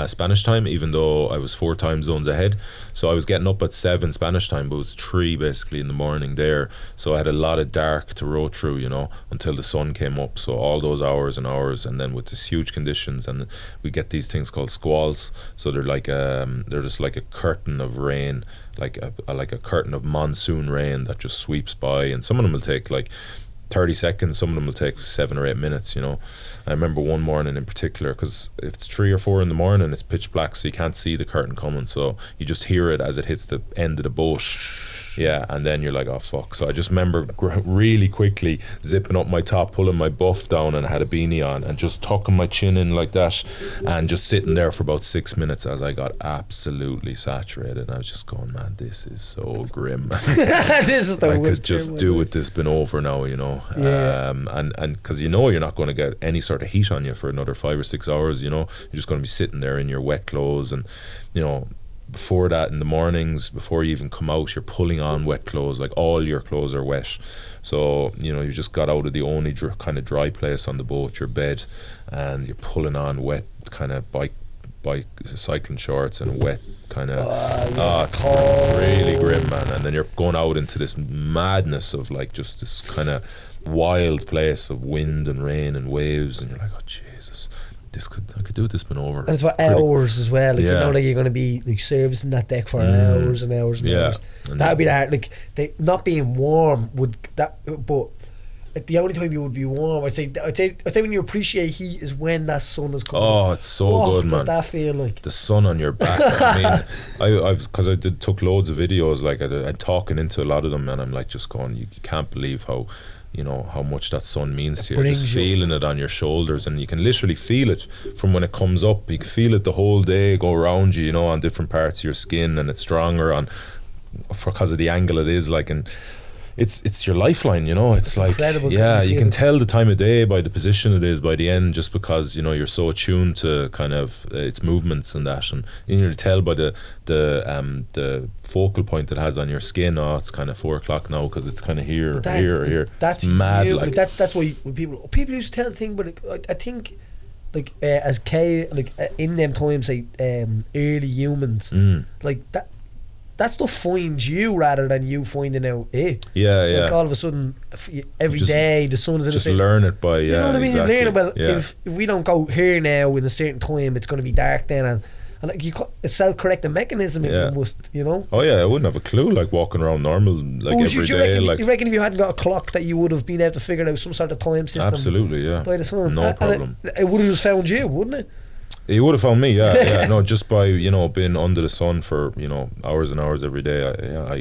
Spanish time, even though I was 4 time zones ahead. So I was getting up at 7 Spanish time, but it was 3 basically in the morning there. So I had a lot of dark to row through, you know, until the sun came up. So all those hours and hours, and then with this huge conditions, and we get these things called squalls. So they're like they're just like a curtain of rain, like a curtain of monsoon rain that just sweeps by, and some of them will take like 30 seconds, some of them will take 7 or 8 minutes, you know. I remember one morning in particular, because if it's 3 or 4 in the morning, it's pitch black, so you can't see the curtain coming, so you just hear it as it hits the end of the boat. Yeah, and then you're like, oh fuck. So I just remember really quickly zipping up my top, pulling my buff down, and I had a beanie on, and just tucking my chin in like that, and just sitting there for about 6 minutes as I got absolutely saturated. And I was just going, man, this is so grim. This is the I could just do with this been over now, you know. Yeah. And because you know you're not going to get any sort of heat on you for another 5 or 6 hours, you know. You're just going to be sitting there in your wet clothes, and you know, before that, in the mornings, before you even come out, you're pulling on wet clothes, like all your clothes are wet. So, you know, you just got out of the only kind of dry place on the boat, your bed, and you're pulling on wet kind of bike cycling shorts and wet kind of it's really grim, man. And then you're going out into this madness of like just this kind of wild place of wind and rain and waves, and you're like, oh Jesus, I could do this been over. And it's for hours as well, like, you know, like you're going to be like servicing that deck for hours and hours and hours. And that would be that, like, not being warm would that, but the only time you would be warm, I'd say when you appreciate heat is when that sun is coming. Oh, it's so good, man. What does that feel like? The sun on your back. I mean, because I took loads of videos, like I'm talking into a lot of them, and I'm like just going, you can't believe how, you know, how much that sun means to you. Just feeling it on your shoulders, and you can literally feel it from when it comes up. You can feel it the whole day go around you, you know, on different parts of your skin, and it's stronger because of the angle it is, like, and it's your lifeline, you know. It's like incredible. Yeah, you can tell the time of day by the position it is by the end, just because, you know, you're so attuned to kind of its movements and that, and you can tell by the focal point it has on your skin. Oh, it's kind of 4 o'clock now because it's kind of here. That's mad. Like that's why when people used to tell the thing, but I think like in them times, like early humans, like that. That stuff finds you rather than you finding out it. Yeah. Like all of a sudden, every day the sun is in just learn it by, you know what I mean? Exactly. Learn it, well, if we don't go here now in a certain time, it's going to be dark then, and like a self-correcting mechanism if you must, you know. Oh yeah, I wouldn't have a clue, like walking around normal, like every day. You reckon if you hadn't got a clock that you would have been able to figure out some sort of time system? Absolutely, yeah. By the sun, no problem. It would have just found you, wouldn't it? He would have found me, yeah. No, just by, you know, being under the sun for, you know, hours and hours every day.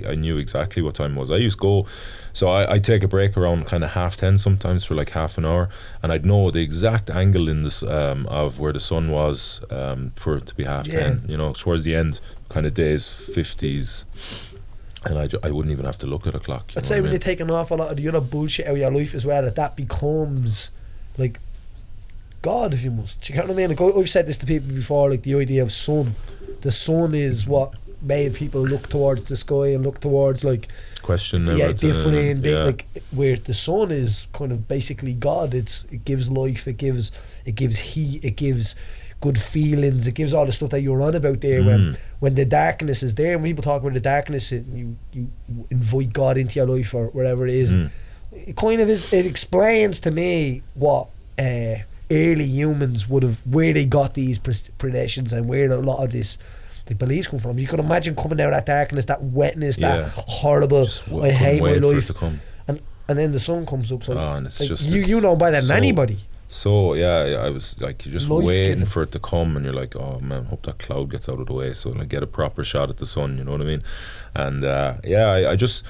I knew exactly what time it was. I used to go, so I take a break around kind of 10:30 sometimes for like half an hour, and I'd know the exact angle in this of where the sun was for it to be 10:30. You know, towards the end, kind of days 50s. And I wouldn't even have to look at a clock. I'd say when you take an awful lot of the other bullshit out of your life as well, that becomes like God, if you must. You know what I mean? Like, I've said this to people before, like the idea of sun. The sun is what made people look towards the sky and look towards like question different like where the sun is kind of basically God. It gives life, it gives heat, it gives good feelings, it gives all the stuff that you're on about there. When the darkness is there, when people talk about the darkness, you invite God into your life or whatever it is. It kind of is. It explains to me what early humans would have, where they got these predations and where a lot of this the beliefs come from. You can imagine coming out of that darkness, that wetness, that horrible I hate my life, and then the sun comes up, so and it's like, just you know better than anybody. So I was like, you're just waiting for it to come, and you're like, oh man, hope that cloud gets out of the way so I get a proper shot at the sun, you know what I mean? And I just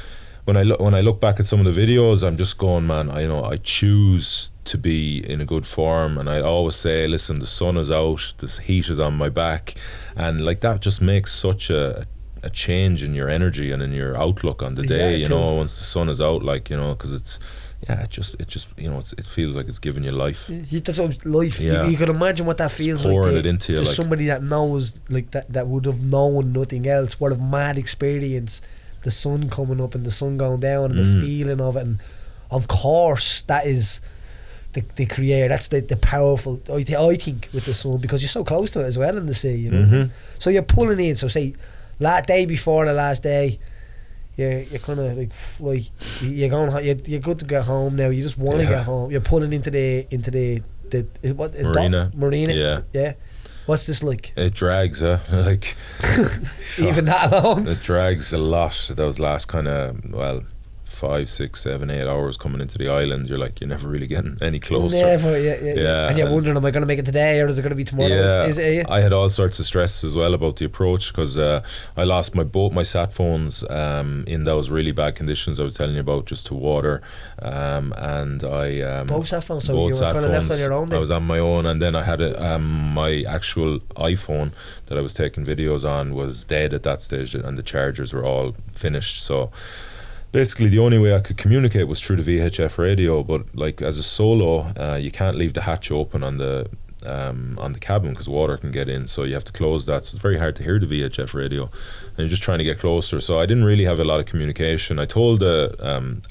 when I look back at some of the videos, I'm just going, man, I choose to be in a good form, and I always say, listen, the sun is out, the heat is on my back, and like that just makes such a change in your energy and in your outlook on the day, once the sun is out, like, because it just it feels like it's giving you life. That's life. Yeah. You can imagine what that feels like. Pouring it into you, like somebody that knows, like that would have known nothing else. What a mad experience! The sun coming up and the sun going down, and the feeling of it, and of course that is the creator. That's the powerful. I think with the sun, because you're so close to it as well in the sea. So you're pulling in. So say, day before the last day, you're kind of like you're going home, you're good to get home now. You just want to get home. You're pulling into the marina. Yeah. What's this like? It drags, like even that long. It drags a lot. Those last kind of 5, 6, 7, 8 hours coming into the island, you're never really getting any closer. Never, yeah. And you're wondering, am I going to make it today, or is it going to be tomorrow? Yeah, is it, I had all sorts of stress as well about the approach, because I lost both my sat phones in those really bad conditions I was telling you about, just to water, and I both sat phones. So you were kind of left on your own then? I was on my own, and then I had my actual iPhone that I was taking videos on was dead at that stage, and the chargers were all finished. So basically the only way I could communicate was through the VHF radio, but like as a solo, you can't leave the hatch open on the cabin because water can get in, so you have to close that, so it's very hard to hear the VHF radio, and you're just trying to get closer. So I didn't really have a lot of communication. I told the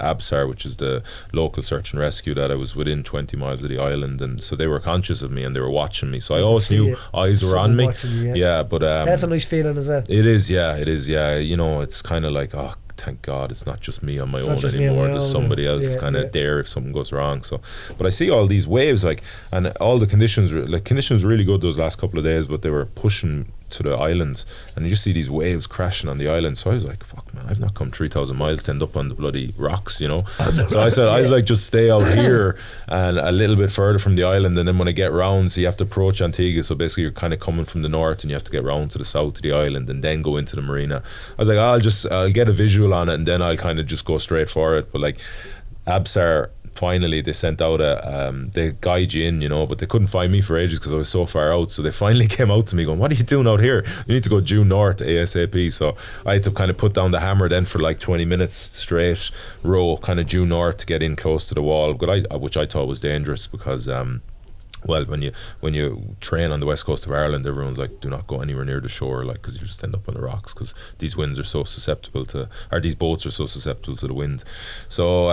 ABSAR, which is the local search and rescue, that I was within 20 miles of the island, and so they were conscious of me and they were watching me, so I always knew eyes were on me. Yeah, but that's a nice feeling as well. It is, it's kind of like, oh, thank God it's not just me on my own anymore. There's somebody else kind of there if something goes wrong. So, but I see all these waves, and all the conditions were really good those last couple of days, but they were pushing to the island, and you just see these waves crashing on the island. So I was like, fuck man, I've not come 3,000 miles to end up on the bloody rocks, So I said, I was like, just stay out here and a little bit further from the island, and then when I get round, so you have to approach Antigua, so basically you're kind of coming from the north and you have to get round to the south of the island and then go into the marina. I was like, I'll get a visual on it and then I'll kind of just go straight for it. But like ABSAR, finally they sent out they guide you in, but they couldn't find me for ages because I was so far out, so they finally came out to me going, what are you doing out here? You need to go due north ASAP. So I had to kind of put down the hammer then for like 20 minutes straight, row kind of due north to get in close to the wall, which I thought was dangerous because well, when you train on the west coast of Ireland, everyone's like, do not go anywhere near the shore, like, because you just end up on the rocks, because these winds are so susceptible to, or these boats are so susceptible to the wind. So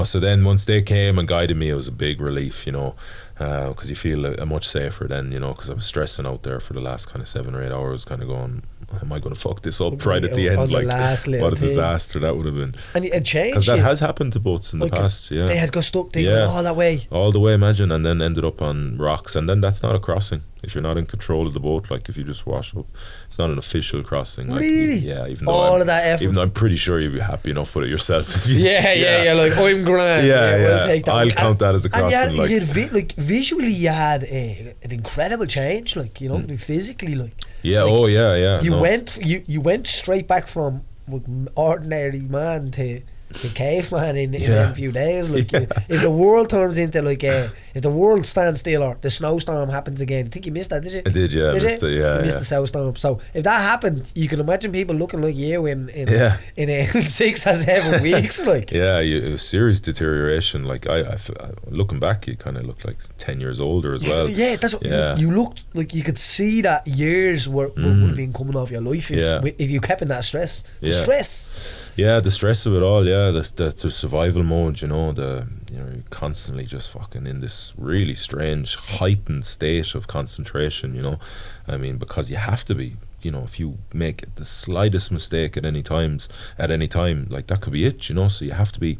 so then once they came and guided me, it was a big relief, because you feel much safer then, because I was stressing out there for the last kind of 7 or 8 hours, kind of going, am I going to fuck this up right at the end? Like, what a disaster that would have been. And it changed. Because that has happened to boats in the past, yeah. They had got stuck, they went all that way. All the way, imagine, and then ended up on rocks, and then that's not a crossing. If you're not in control of the boat, like if you just wash up, it's not an official crossing. Like, really? Yeah, even though all of that effort. Even though I'm pretty sure you'd be happy enough with it yourself. You're like, I'm grand. Yeah. We'll take that. I'll count that as a crossing. And visually, you had an incredible change, like physically, like. Yeah. Like, You went straight back from ordinary man to caveman in a few days. Like, if the world turns into like if the world stands still or the snowstorm happens again, I think you missed that, did you? I did, yeah. You missed the snowstorm. So if that happened, you can imagine people looking like you in 6 or 7 weeks. Like, it was serious deterioration. Like I looking back, you kind of look like 10 years older as well. Yeah, that's what you looked like. You could see that years would have been coming off your life if you kept in that stress. The stress. Yeah, the stress of it all. Yeah, the survival mode. You're constantly just fucking in this really strange heightened state of concentration. I mean, because you have to be. If you make the slightest mistake at any time, like that could be it. So you have to be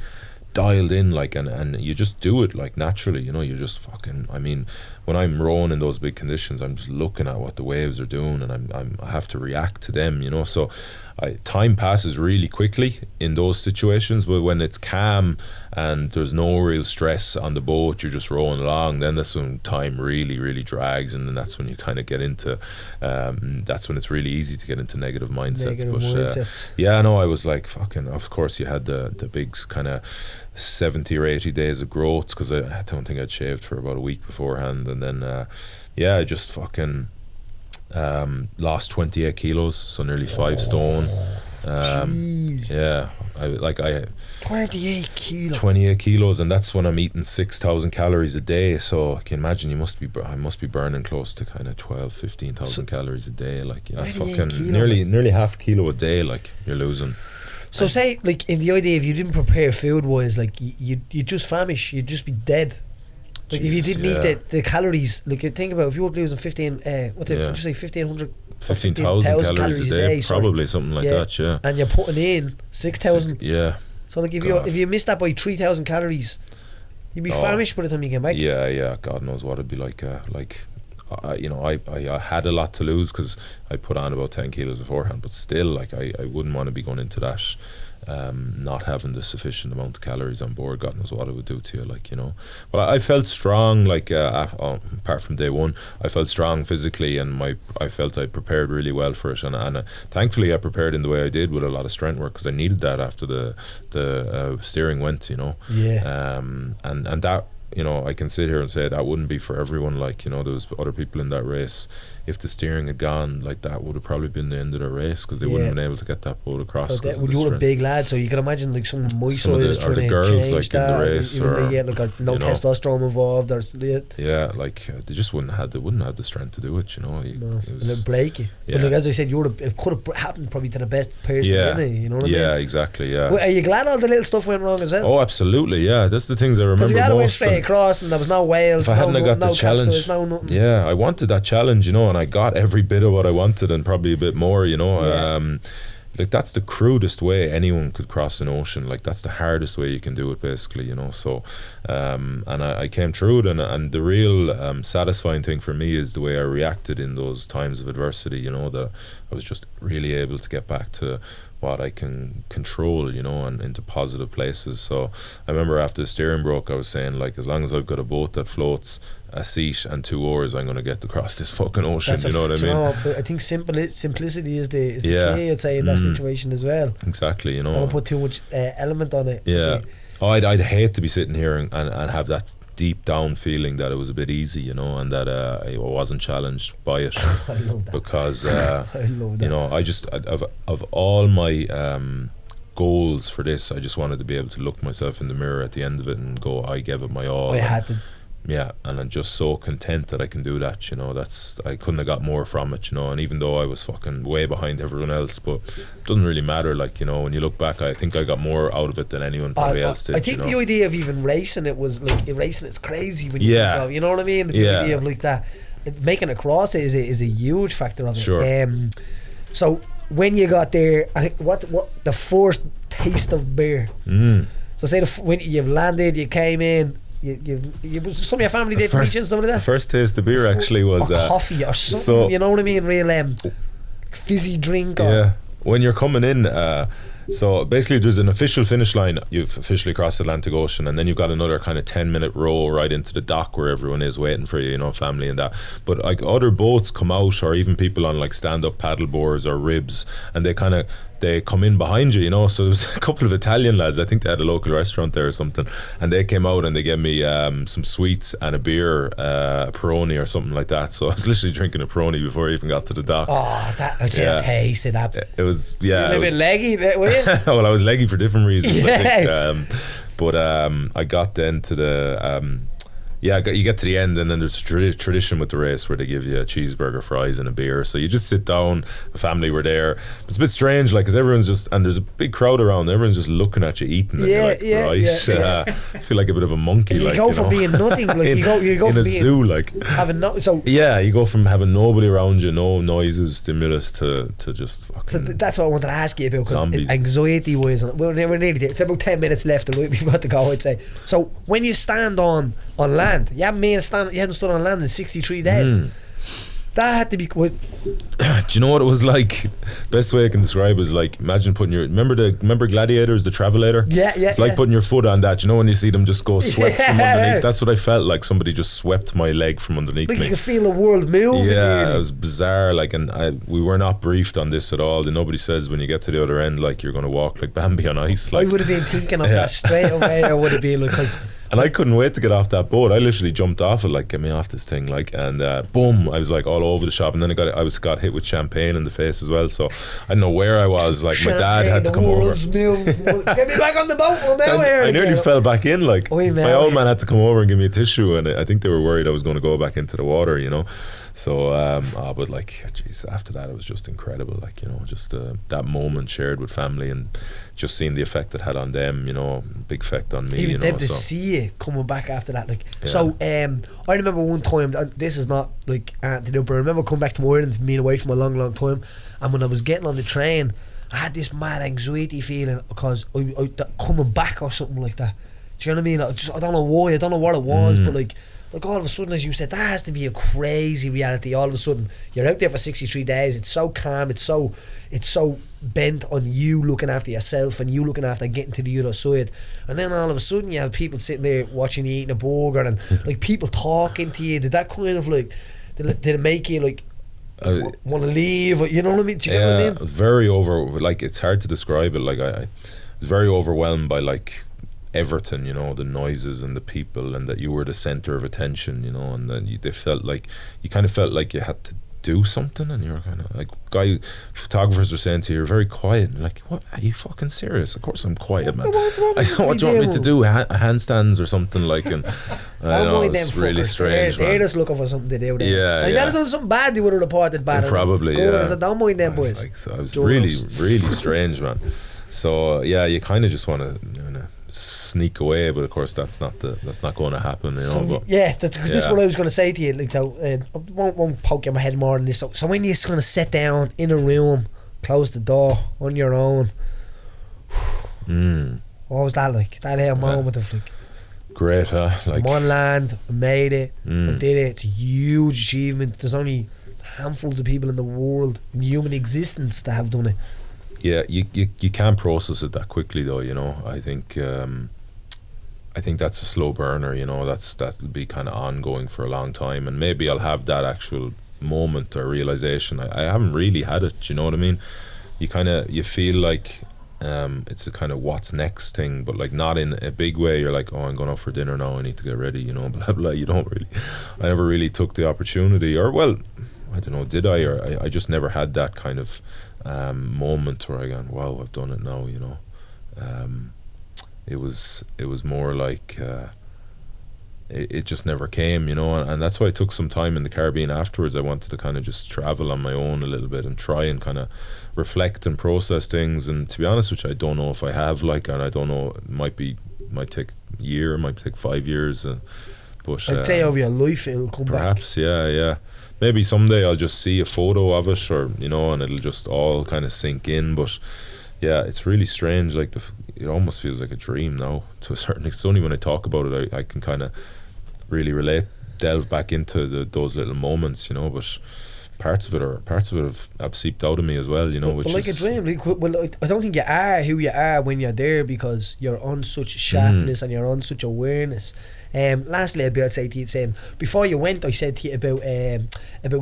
dialed in, like, and you just do it like naturally, you know. You just fucking, I mean, when I'm rowing in those big conditions, I'm just looking at what the waves are doing, and I have to react to them, you know. So time passes really quickly in those situations, but when it's calm and there's no real stress on the boat, you're just rowing along, then that's when time really, really drags, and then that's when you kind of get into that's when it's really easy to get into negative mindsets. Yeah, no, I was like, fucking, of course you had the big kind of 70 or 80 days of growth, because I don't think I'd shaved for about a week beforehand, and then I just fucking lost 28 kilos, so nearly 5 stone. Yeah, I 28 kilos, and that's when I'm eating 6,000 calories a day. So I can imagine I must be burning close to kind of 12,000-15,000 calories a day, like, you know, fucking nearly half a kilo a day, like, you're losing. So say, like, in the idea, if you didn't prepare food wise, like, you'd just famish, you'd just be dead. Like, Jesus, if you didn't eat the calories, like, you think about if you were losing 15,000 calories a day, probably something like that, yeah. And you're putting in 6,000. Yeah. So like, if you missed that by 3,000 calories, you'd be famished by the time you came back. Yeah. God knows what it'd be like. You know, I had a lot to lose because I put on about 10 kilos beforehand, but still, like, I wouldn't want to be going into that not having the sufficient amount of calories on board. God knows what it would do to you, like, you know. But I felt strong, like, apart from day one, I felt strong physically, and I felt I prepared really well for it, and thankfully I prepared in the way I did with a lot of strength work, because I needed that after the steering went, you know. And that, you know, I can sit here and say that wouldn't be for everyone. Like, you know, there was other people in that race, if the steering had gone, like, that would have probably been the end of their race, because they wouldn't have been able to get that boat across. Well, you were a big lad, so you can imagine, like, some of my size trying the to girls, change like, that, in the race, no testosterone involved, or like, they just wouldn't have the strength to do it, you know. It was Blakey. But like, as I said, it could have happened probably to the best person in it, you know what I mean? Yeah, exactly, yeah. But are you glad all the little stuff went wrong as well? Oh, absolutely, yeah. That's the things I remember most. Because you had to went straight across, and there was no whales, if I hadn't got the challenge, yeah, I wanted that challenge, you know, and I got every bit of what I wanted and probably a bit more, you know. Like, that's the crudest way anyone could cross an ocean. Like, that's the hardest way you can do it, basically, you know. So and I came through it, and the real satisfying thing for me is the way I reacted in those times of adversity, you know, that I was just really able to get back to what I can control, you know, and into positive places. So I remember after the steering broke, I was saying, like, as long as I've got a boat that floats, a seat and 2 oars, I'm going to get across this fucking ocean. You know what I mean? But I think simplicity is the key, I'd say, in that situation as well. Exactly, you know. Don't put too much element on it. Yeah. I'd hate to be sitting here and have that deep down feeling that it was a bit easy, you know, and that I wasn't challenged by it. I love that. Because I love that. you know, I just of all my goals for this, I just wanted to be able to look myself in the mirror at the end of it and go, I gave it my all. I had to. Yeah, and I'm just so content that I can do that, you know. I couldn't have got more from it, you know. And even though I was fucking way behind everyone else, but it doesn't really matter, like, you know, when you look back, I think I got more out of it than anyone probably else did. I think, you know, the idea of even racing it was like, racing it's crazy when you think of, you know what I mean? The idea of, like, that making it across it is a huge factor of it. Sure. So when you got there, what the first taste of beer? So say when you've landed, you came in. Some of your family did reach and stuff like that. The first taste of beer actually was coffee or something, so, you know what I mean? Real fizzy drink. Or when you're coming in, so basically there's an official finish line. You've officially crossed the Atlantic Ocean, and then you've got another kind of 10-minute row right into the dock where everyone is waiting for you, you know, family and that. But like, other boats come out, or even people on like stand-up paddle boards or ribs, and they come in behind you, you know. So there was a couple of Italian lads, I think they had a local restaurant there or something, and they came out and they gave me some sweets and a beer, a Peroni or something like that. So I was literally drinking a Peroni before I even got to the dock. Oh, I tasted that. It was, yeah. You were a bit leggy, were you? Well, I was leggy for different reasons, I think. But I got then to yeah, you get to the end, and then there's a tradition with the race where they give you a cheeseburger, fries, and a beer. So you just sit down. The family were there. It's a bit strange, like, because everyone's just, and there's a big crowd around. Everyone's just looking at you eating. And you're like, right. I feel like a bit of a monkey. You like, go from being nothing, like you go in from a being zoo, like having no. So yeah, you go from having nobody around you, no noises, stimulus, to just fucking. So that's what I wanted to ask you about, because zombies. Anxiety wise, we're nearly there. It's about 10 minutes left, and we've got to go, I'd say. So when you stand on land, you hadn't stood on land in 63 days. That had to be quite. Do you know what it was like? Best way I can describe it is like, imagine putting your remember Gladiators, the Travelator? Yeah. It's like putting your foot on that. You know when you see them just go swept from underneath? That's what I felt like. Somebody just swept my leg from underneath like me. You could feel the world move. Yeah, it was bizarre. Like, and we were not briefed on this at all. And nobody says when you get to the other end, like, you're going to walk like Bambi on ice. Like, I would have been thinking of that straight away. I would have been like, because. And I couldn't wait to get off that boat. I literally jumped off it, like, get me off this thing, like, and boom, I was like all over the shop, and then I got hit with champagne in the face as well. So I don't know where I was. Like, my dad had to come over. Get me back on the boat. I nearly fell back in. Like, my old man had to come over and give me a tissue, and I think they were worried I was going to go back into the water, you know. So, but like, geez, after that it was just incredible. Like, you know, just that moment shared with family, and just seeing the effect it had on them, you know, big effect on me. Even you know, them to see you coming back after that, like. Yeah. So, I remember one time. This is not like anecdote, but I remember coming back to Ireland from being away from a long, long time, and when I was getting on the train, I had this mad anxiety feeling because I coming back or something like that. Do you know what I mean? I don't know why. I don't know what it was, but like all of a sudden, as you said, that has to be a crazy reality. All of a sudden, you're out there for 63 days. It's so calm. It's so bent on you looking after yourself and you looking after getting to the other side. And then all of a sudden, you have people sitting there watching you eating a burger, and like people talking to you. Did that kind of like, did it make you like want to leave? Or, you know what I mean? Do you get what I mean? Very like, it's hard to describe it. Like, I was very overwhelmed by like everything, you know, the noises and the people, and that you were the center of attention, you know, and then you kind of felt like you had to do something, and you were kind of like, photographers were saying to you, you're very quiet, and like, what, are you fucking serious? Of course I'm quiet, man. What do you want me to do? Handstands or something, like, and I know, it's really strange. They're just looking for something to do there. Yeah, if they'd done something bad, they would have reported bad. Probably, I don't mind them boys. Like, so I was really, really strange, man. So yeah, you kind of just want to, you know, sneak away, but of course that's not going to happen, you know. So, but this is what I was going to say to you. Like, so, I won't poke you in my head more than this. So when you're going to sit down in a room, close the door on your own, what was that like? That moment of like, great, huh? Like, I'm on land, I made it, I did it. It's a huge achievement. There's only handfuls of people in the world, in human existence, that have done it. Yeah, you can't process it that quickly, though, you know. I think that's a slow burner, you know. That'll be kind of ongoing for a long time, and maybe I'll have that actual moment or realization. I haven't really had it, you know what I mean? You feel like it's a kind of what's next thing, but like not in a big way. You're like, oh, I'm going out for dinner now, I need to get ready, you know, blah blah. I never really took the opportunity, or well, I don't know, did I? Or I just never had that kind of moment where I gone, wow, I've done it now, you know. It was more like it just never came, you know, and that's why I took some time in the Caribbean afterwards. I wanted to kind of just travel on my own a little bit and try and kind of reflect and process things. And to be honest with you, I don't know if I have, like, and I don't know, it might take a year, it might take 5 years, but I'd say over your life it'll come perhaps back. yeah. Maybe someday I'll just see a photo of it, or, you know, and it'll just all kind of sink in. But yeah, it's really strange. Like, it almost feels like a dream now, to a certain extent. It's only when I talk about it I can kind of really delve back into those little moments, you know. But parts of it have seeped out of me as well, you know. But like a dream, I don't think you are who you are when you're there, because you're on such sharpness and you're on such awareness. Lastly, I'd say to you, saying before you went, I said to you about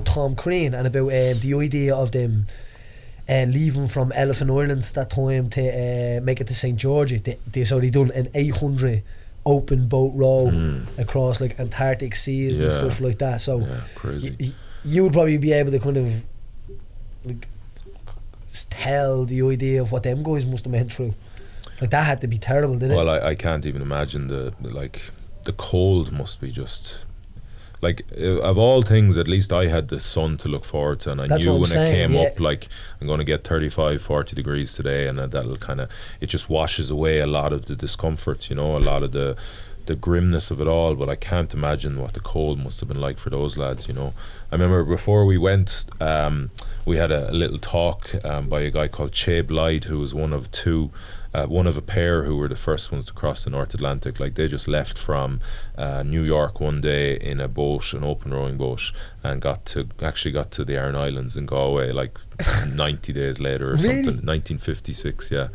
Tom Crane and about the idea of them leaving from Elephant Island that time to make it to St. George. They done an 800 open boat row across like Antarctic seas and stuff like that. So crazy. You would probably be able to kind of like tell the idea of what them guys must have went through. Like, that had to be terrible, didn't it? Well, I can't even imagine the the cold must be just. Like, of all things, at least I had the sun to look forward to, and I knew when it came up, like, I'm going to get 35, 40 degrees today, and that'll kind of, it just washes away a lot of the discomfort, you know, a lot of the grimness of it all. But I can't imagine what the cold must have been like for those lads, you know. I remember before we went, we had a little talk by a guy called Che Blythe, who was one of a pair who were the first ones to cross the North Atlantic. Like, they just left from New York one day in a boat, an open rowing boat, and got to the Aran Islands in Galway like 90 days later or something. 1956, yeah.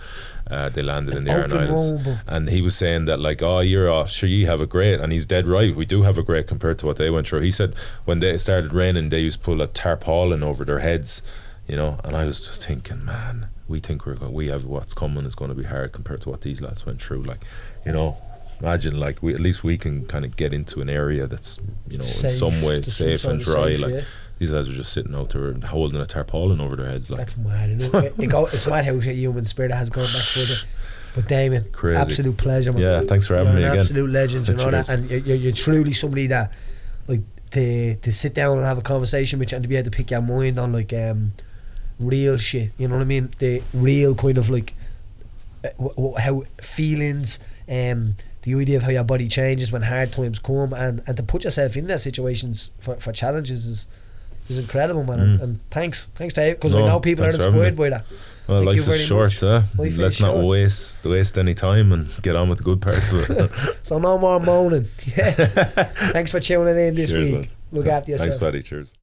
They landed in the Aran Islands, and he was saying that, like, oh, you're sure you have a great, and he's dead right, we do have a great compared to what they went through. He said when they started raining, they used to pull a tarpaulin over their heads, you know. And I was just thinking, man, we think we have what's coming is going to be hard compared to what these lads went through. Like, you know, imagine, like, at least we can kind of get into an area that's, you know, safe, in some way safe and dry. Safe, like, yeah. These lads are just sitting out there holding a tarpaulin over their heads. Like, that's mad, isn't it? It's mad how human spirit has gone back further. But Damian, crazy. Absolute pleasure, man. Yeah, thanks for having me again. Absolute legend, you know that, and you're truly somebody that, like, to sit down and have a conversation with you and to be able to pick your mind on, like, real shit, you know what I mean? The real kind of, like, how feelings, the idea of how your body changes when hard times come, and to put yourself in their situations for challenges is incredible, man. And thanks Dave, because I know people are inspired by that. Well, life is short, let's not waste any time and get on with the good parts of it. So no more moaning. Yeah. Thanks for tuning in this week. Look after yourself. Thanks, buddy. Cheers.